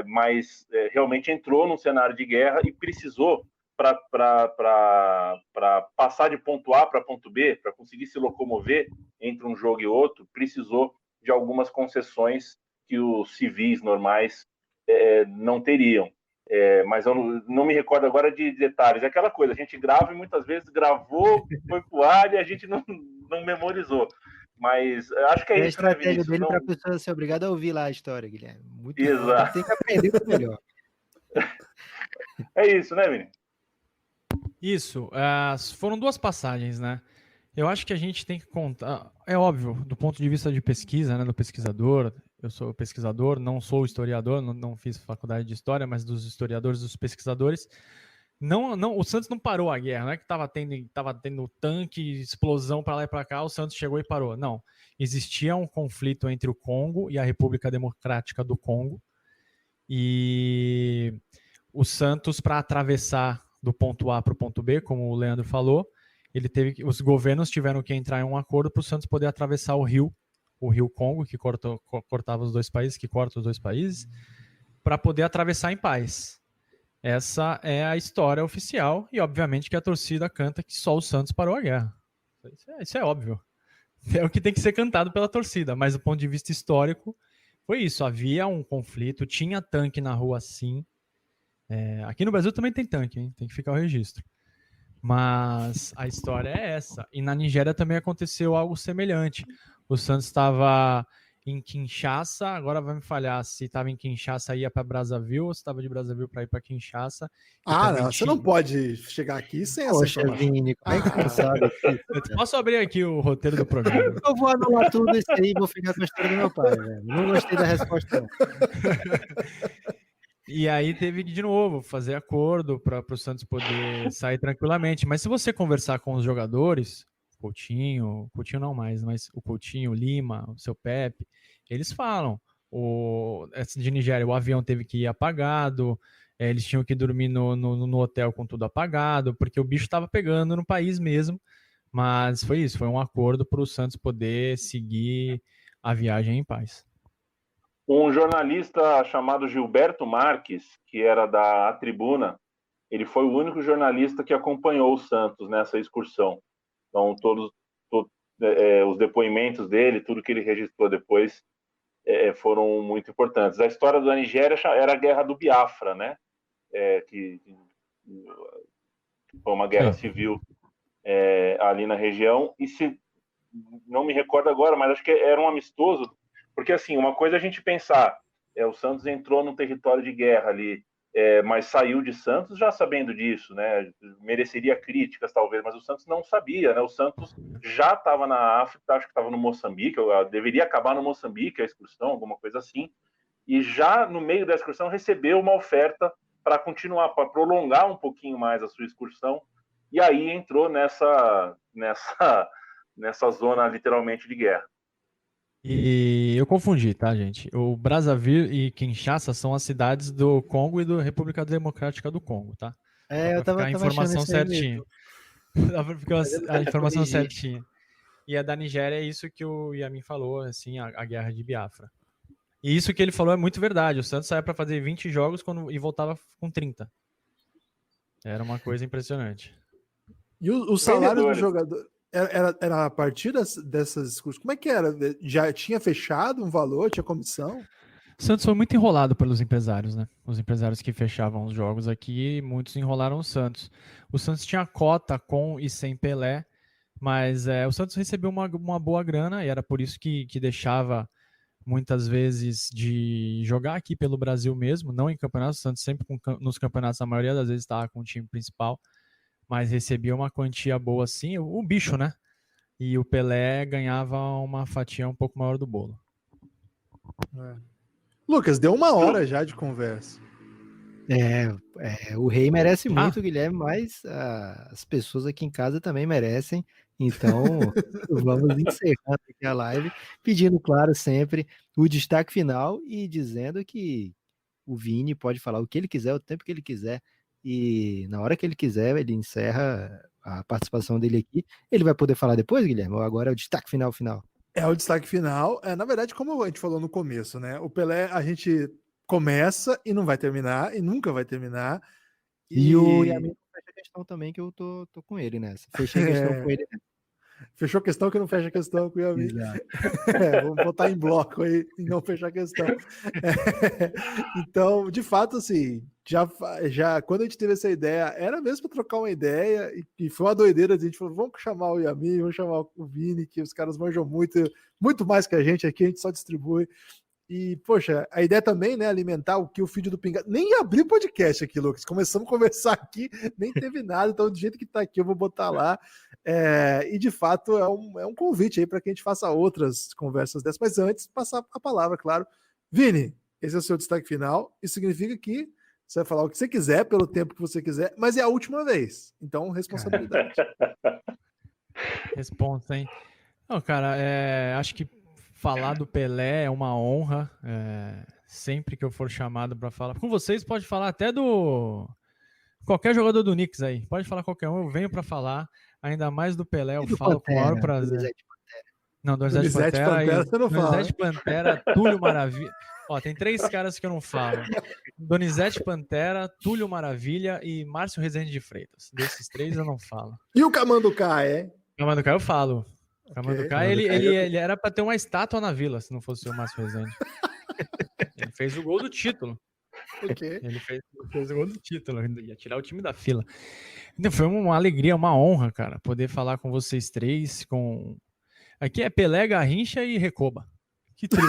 mas realmente entrou num cenário de guerra e precisou, para passar de ponto A para ponto B, para conseguir se locomover entre um jogo e outro, precisou de algumas concessões que os civis normais não teriam. Mas eu não me recordo agora de detalhes. É aquela coisa, a gente grava e muitas vezes gravou, foi pro ar e a gente não memorizou. Mas acho que é isso, né, Vinícius? Dele para a pessoa ser obrigada a ouvir lá a história, Guilherme. Muito exato. Tem que aprender o melhor. É isso, né, Vini? Isso. Foram 2 passagens, né? Eu acho que a gente tem que contar. É óbvio, do ponto de vista de pesquisa, né, do pesquisador, eu sou pesquisador, não sou historiador, não fiz faculdade de história, mas dos historiadores, dos pesquisadores, o Santos não parou a guerra, não é que estava tendo tanque, explosão para lá e para cá, o Santos chegou e parou. Não, existia um conflito entre o Congo e a República Democrática do Congo, e o Santos, para atravessar do ponto A para o ponto B, como o Leandro falou, os governos tiveram que entrar em um acordo para o Santos poder atravessar o rio Congo, que cortava os dois países, que corta os dois países, para poder atravessar em paz. Essa é a história oficial, e obviamente que a torcida canta que só o Santos parou a guerra. Isso é óbvio. É o que tem que ser cantado pela torcida, mas do ponto de vista histórico, foi isso. Havia um conflito, tinha tanque na rua sim. Aqui no Brasil também tem tanque, hein? Tem que ficar o registro. Mas a história é essa. E na Nigéria também aconteceu algo semelhante. O Santos estava em Kinshasa, agora vai me falhar se estava em Kinshasa e ia para Brazzaville ou se estava de Brazzaville para ir para Kinshasa. Não, você não pode chegar aqui sem essa informação. Vini, como é que você sabe aqui? Eu posso abrir aqui o roteiro do programa? Eu vou anular tudo isso aí e vou ficar com a história do meu pai, velho. Não gostei da resposta, não. E aí teve que, de novo, fazer acordo para o Santos poder sair tranquilamente. Mas se você conversar com os jogadores, Coutinho não mais, mas o Coutinho, o Lima, o seu Pepe, eles falam, de Nigéria, o avião teve que ir apagado, eles tinham que dormir no hotel com tudo apagado, porque o bicho estava pegando no país mesmo, mas foi isso, foi um acordo para o Santos poder seguir a viagem em paz. Um jornalista chamado Gilberto Marques, que era da Tribuna, ele foi o único jornalista que acompanhou o Santos nessa excursão. Então, todos os depoimentos dele, tudo que ele registrou depois, foram muito importantes. A história da Nigéria era a Guerra do Biafra, né? Que foi uma guerra civil ali na região. E se não me recordo agora, mas acho que era um amistoso, porque assim, uma coisa é a gente pensar, o Santos entrou num território de guerra ali, mas saiu de Santos já sabendo disso, né? Mereceria críticas talvez, mas o Santos não sabia, né? O Santos já estava na África, acho que estava no Moçambique, deveria acabar no Moçambique a excursão, alguma coisa assim, e já no meio da excursão recebeu uma oferta para continuar, para prolongar um pouquinho mais a sua excursão, e aí entrou nessa zona literalmente de guerra. E eu confundi, tá, gente? O Brazzaville e Kinshasa são as cidades do Congo e da República Democrática do Congo, tá? Eu tava a informação certinha. Dá pra ficar a informação corrigir. certinha. E a da Nigéria é isso que o Yamin falou, assim, a guerra de Biafra. E isso que ele falou é muito verdade. O Santos saía para fazer 20 jogos e voltava com 30. Era uma coisa impressionante. E o salário do jogador era a partir dessas discussões? Como é que era? Já tinha fechado um valor? Tinha comissão? O Santos foi muito enrolado pelos empresários, né? Os empresários que fechavam os jogos aqui, muitos enrolaram o Santos. O Santos tinha cota com e sem Pelé, mas o Santos recebeu uma boa grana e era por isso que deixava muitas vezes de jogar aqui pelo Brasil mesmo, não em campeonatos. O Santos sempre nos campeonatos, a maioria das vezes estava com o time principal, mas recebia uma quantia boa assim, o bicho, né? E o Pelé ganhava uma fatia um pouco maior do bolo. Lucas, deu 1 hora já de conversa. O rei merece muito, Guilherme, mas as pessoas aqui em casa também merecem. Então, vamos encerrando aqui a live, pedindo, claro, sempre o destaque final e dizendo que o Vini pode falar o que ele quiser, o tempo que ele quiser, e na hora que ele quiser, ele encerra a participação dele aqui. Ele vai poder falar depois, Guilherme? Ou agora é o destaque final? É o destaque final. Na verdade, como a gente falou no começo, né? O Pelé, a gente começa e não vai terminar, e nunca vai terminar. E o Yamin fecha a questão também, que eu tô com ele nessa. Fechei a questão com ele. Fechou questão que não fecha questão com o Yamin. Vamos botar em bloco aí e não fechar a questão. Então, de fato, assim, já quando a gente teve essa ideia, era mesmo para trocar uma ideia, e foi uma doideira. A gente falou, vamos chamar o Yamin, vamos chamar o Vini, que os caras manjam muito mais que a gente aqui, a gente só distribui. E, poxa, a ideia também, né, alimentar o que o feed do Pingado... Nem abri podcast aqui, Lucas. Começamos a conversar aqui, nem teve nada. Então, do jeito que tá aqui, eu vou botar lá. E de fato é um convite aí para que a gente faça outras conversas dessas. Mas antes, passar a palavra, claro. Vini, esse é o seu destaque final. Isso significa que você vai falar o que você quiser, pelo tempo que você quiser, mas é a última vez. Então, responsabilidade. Responsa, hein? Não, cara, acho que falar do Pelé é uma honra. Sempre que eu for chamado para falar com vocês, pode falar até do qualquer jogador do Knicks aí. Pode falar qualquer um, eu venho para falar. Ainda mais do Pelé, eu falo com o maior prazer. Não, Donizete Pantera, você não fala. Donizete Pantera, Túlio Maravilha. Ó, tem 3 caras que eu não falo. Donizete Pantera, Túlio Maravilha e Márcio Rezende de Freitas. Desses 3 eu não falo. E o Camanducá, Camanducá eu falo. Camanducá, Okay. ele era pra ter uma estátua na Vila, se não fosse o Márcio Rezende. Ele fez o gol do título. Okay. Ele fez o gol do título, ia tirar o time da fila. Então, foi uma alegria, uma honra, cara, poder falar com vocês 3, Aqui é Pelé, Garrincha e Recoba. Que trio.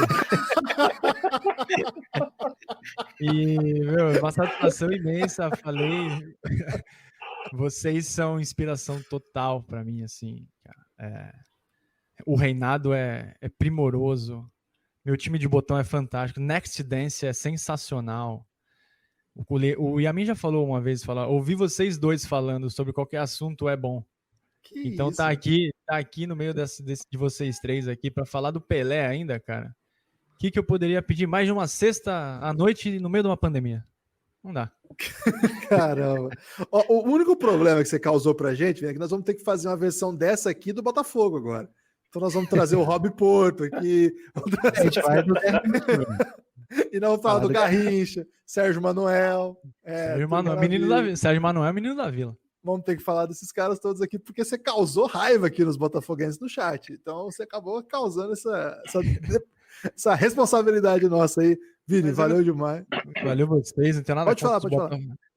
E, uma satisfação imensa, falei. Vocês são inspiração total para mim, assim, cara. O reinado é primoroso. Meu time de botão é fantástico. Next Dance é sensacional. O Yamin já falou uma vez, ouvi vocês 2 falando sobre qualquer assunto é bom. Então isso? tá aqui no meio de vocês 3 aqui para falar do Pelé ainda, cara. O que eu poderia pedir mais de uma sexta à noite no meio de uma pandemia? Não dá. Caramba. O único problema que você causou pra gente é que nós vamos ter que fazer uma versão dessa aqui do Botafogo agora. Então nós vamos trazer o Rob Porto aqui. A gente vai do E não falar do Garrincha, Sérgio Manuel. Sérgio Manuel, menino da Vila. Vamos ter que falar desses caras todos aqui, porque você causou raiva aqui nos botafoguenses no chat. Então você acabou causando essa responsabilidade nossa aí. Vini, valeu demais. Valeu vocês. Não tem nada pode falar.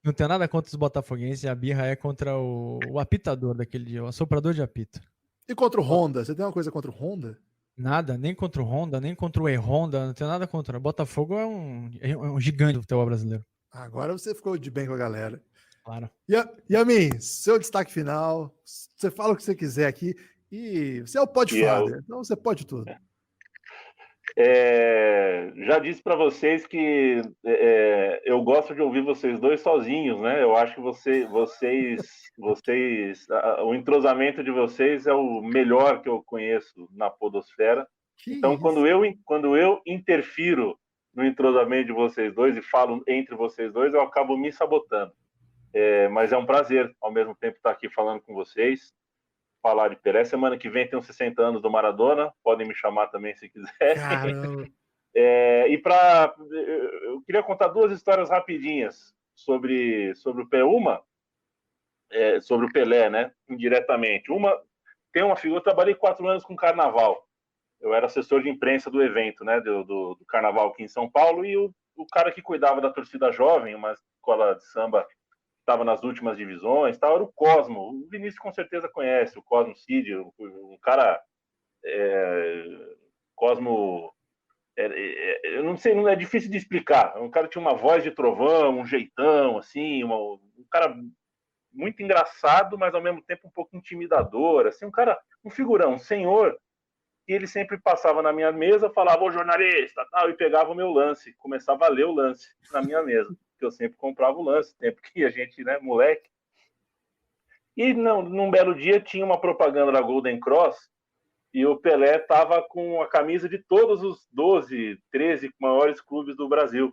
Não tem nada contra os botafoguenses. A birra é contra o apitador daquele dia, o assoprador de apito. E contra o Honda? Você tem uma coisa contra o Honda? Nada, nem contra o Honda, nem contra o E-Honda, não tem nada contra. Botafogo é um gigante do futebol brasileiro. Agora você ficou de bem com a galera. Claro. Yamin, seu destaque final, você fala o que você quiser aqui, e você é o Podfather, então você pode tudo. Já disse para vocês que eu gosto de ouvir vocês 2 sozinhos, né? Eu acho que vocês o entrosamento de vocês é o melhor que eu conheço na podosfera. Então, quando eu interfiro no entrosamento de vocês 2 e falo entre vocês 2, eu acabo me sabotando. Mas é um prazer, ao mesmo tempo, estar aqui falando com vocês. Falar de Pelé. Semana que vem tem uns 60 anos do Maradona. Podem me chamar também se quiserem. Caramba. Eu queria contar 2 histórias rapidinhas sobre o Pelé. Uma sobre o Pelé, né? Indiretamente. Tem uma figura. Eu trabalhei 4 anos com Carnaval. Eu era assessor de imprensa do evento, né? Do Carnaval aqui em São Paulo. E o cara que cuidava da torcida jovem, uma escola de samba, estava nas últimas divisões, era o Cosmo. O Vinícius com certeza conhece, o Cosmo Cid, um cara... Cosmo... eu não sei, não é difícil de explicar. Um cara que tinha uma voz de trovão, um jeitão, assim, um cara muito engraçado, mas ao mesmo tempo um pouco intimidador, assim, um figurão, um senhor, e ele sempre passava na minha mesa, falava, ô jornalista, tal, e pegava o meu lance, começava a ler o lance na minha mesa. Que eu sempre comprava o lance, tempo que a gente, né, moleque. E num belo dia tinha uma propaganda da Golden Cross e o Pelé estava com a camisa de todos os 12, 13 maiores clubes do Brasil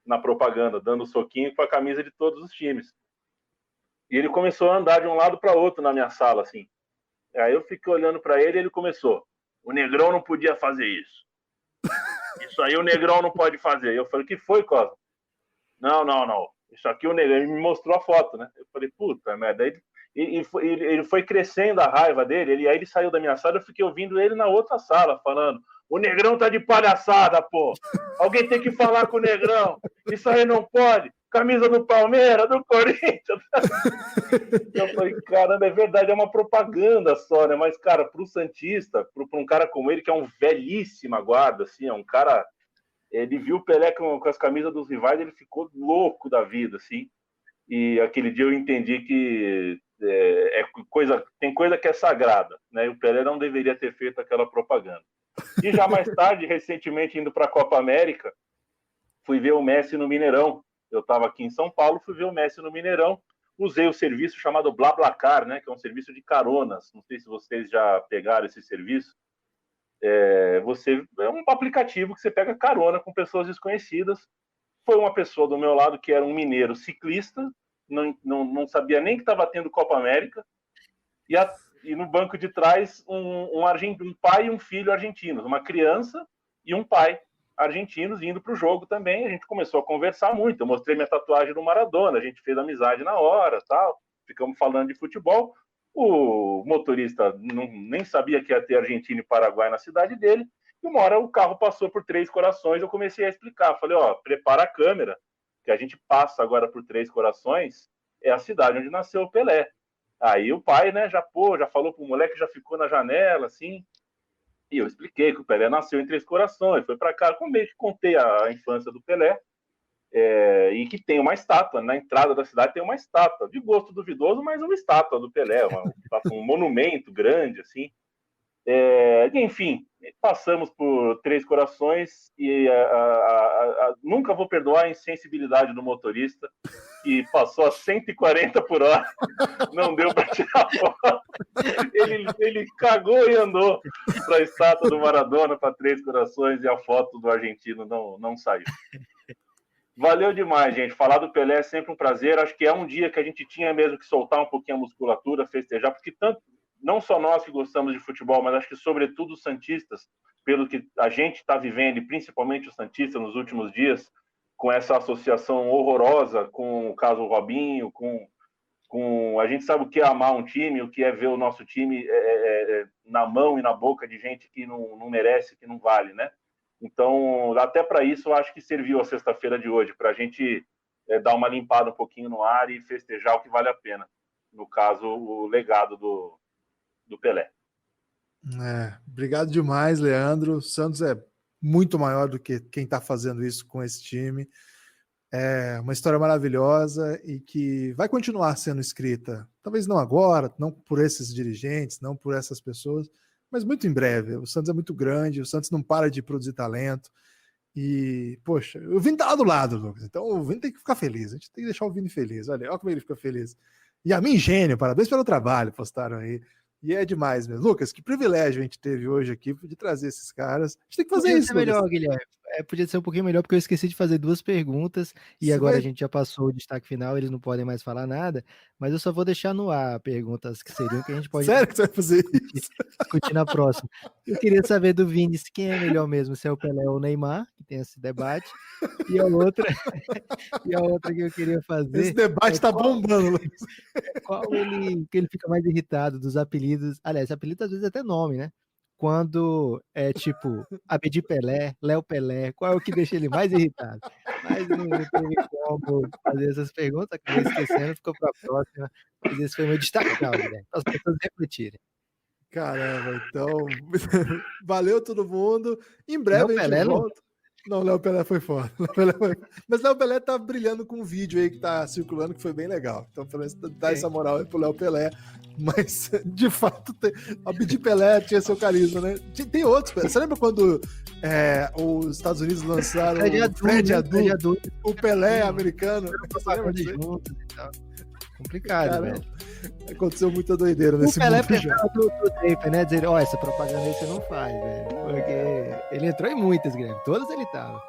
na propaganda, dando soquinho com a camisa de todos os times. E ele começou a andar de um lado para outro na minha sala, assim. Aí eu fiquei olhando para ele e ele começou, o Negrão não podia fazer isso. Isso aí o Negrão não pode fazer. E eu falei, o que foi, Cosmo? Não. Isso aqui o Negrão, ele me mostrou a foto, né? Eu falei, puta merda. Ele foi crescendo a raiva dele, aí ele saiu da minha sala, eu fiquei ouvindo ele na outra sala, falando, o Negrão tá de palhaçada, pô. Alguém tem que falar com o Negrão. Isso aí não pode. Camisa do Palmeiras, do Corinthians. Eu falei, caramba, é verdade, é uma propaganda só, né? Mas, cara, pro Santista, pra um cara como ele, que é um velhíssima guarda, assim, é um cara... Ele viu o Pelé com as camisas dos rivais, ele ficou louco da vida, assim. E aquele dia eu entendi que tem coisa que é sagrada, né? E o Pelé não deveria ter feito aquela propaganda. E já mais tarde, recentemente, indo para a Copa América, fui ver o Messi no Mineirão. Eu estava aqui em São Paulo, fui ver o Messi no Mineirão. Usei o serviço chamado BlaBlaCar, né? Que é um serviço de caronas. Não sei se vocês já pegaram esse serviço. É um aplicativo que você pega carona com pessoas desconhecidas. Foi uma pessoa do meu lado que era um mineiro ciclista, não sabia nem que estava tendo Copa América, e no banco de trás um pai e um filho argentinos, uma criança e um pai argentinos indo para o jogo também. A gente começou a conversar muito, eu mostrei minha tatuagem do Maradona, a gente fez amizade na hora, tal, ficamos falando de futebol. O motorista nem sabia que ia ter Argentina e Paraguai na cidade dele, e uma hora o carro passou por Três Corações, eu comecei a explicar, falei, prepara a câmera, que a gente passa agora por Três Corações, é a cidade onde nasceu o Pelé. Aí o pai, né, já falou pro moleque, já ficou na janela, assim, e eu expliquei que o Pelé nasceu em Três Corações, foi para cá, como meio que contei a infância do Pelé, e que tem uma estátua, na entrada da cidade tem uma estátua, de gosto duvidoso, mas uma estátua do Pelé, um monumento grande, assim. Enfim, passamos por Três Corações e nunca vou perdoar a insensibilidade do motorista, que passou a 140 por hora, não deu para tirar foto. Ele cagou e andou para a estátua do Maradona, para Três Corações, e a foto do argentino não saiu. Valeu demais, gente. Falar do Pelé é sempre um prazer. Acho que é um dia que a gente tinha mesmo que soltar um pouquinho a musculatura, festejar, porque não só nós que gostamos de futebol, mas acho que sobretudo os santistas, pelo que a gente está vivendo, e principalmente os santistas nos últimos dias, com essa associação horrorosa com o caso Robinho, a gente sabe o que é amar um time, o que é ver o nosso time na mão e na boca de gente que não merece, que não vale, né? Então, até para isso, eu acho que serviu a sexta-feira de hoje, para a gente dar uma limpada um pouquinho no ar e festejar o que vale a pena. No caso, o legado do Pelé. Obrigado demais, Leandro. O Santos é muito maior do que quem está fazendo isso com esse time. É uma história maravilhosa e que vai continuar sendo escrita. Talvez não agora, não por esses dirigentes, não por essas pessoas, mas muito em breve. O Santos é muito grande, o Santos não para de produzir talento. E, poxa, o Vini tá lá do lado, Lucas. Então o Vini tem que ficar feliz. A gente tem que deixar o Vini feliz. Olha como ele fica feliz. E a mim, gênio, parabéns pelo trabalho, postaram aí. E é demais mesmo. Lucas, que privilégio a gente teve hoje aqui de trazer esses caras. A gente tem que fazer isso. Podia ser melhor, Guilherme. Podia ser um pouquinho melhor, porque eu esqueci de fazer 2 perguntas e agora a gente já passou o destaque final, eles não podem mais falar nada, mas eu só vou deixar no ar perguntas que seriam que a gente pode Sério que você vai fazer isso? Discutir na próxima. Eu queria saber do Vini quem é melhor mesmo, se é o Pelé ou o Neymar, que tem esse debate, e a outra que eu queria fazer... Esse debate tá bombando, Lucas. Qual que ele fica mais irritado dos apelidos, aliás, apelido às vezes é até nome, né? Quando é tipo Abedi Pelé, Léo Pelé, qual é o que deixa ele mais irritado? Mas não teve como fazer essas perguntas, acabei esquecendo, ficou para a próxima. Mas esse foi meu destaque, né? Para as pessoas refletirem. Caramba, então valeu todo mundo. Em breve Léo a gente Pelé, volta. Não, Léo Pelé foi fora. Mas Léo Pelé tá brilhando com um vídeo aí que tá circulando que foi bem legal. Então, pelo menos dá essa moral aí pro Léo Pelé. Mas, de fato, a Abedi Pelé tinha seu carisma, né? Tem outros. Você lembra quando os Estados Unidos lançaram o Fred Adu, o Pelé americano? Complicado, cara, velho. Aconteceu muita doideira nesse mundo. O Pelé pensava do Draper, né? Dizer, essa propaganda aí você não faz, velho. Porque ele entrou em muitas, Guilherme. Todas ele tava.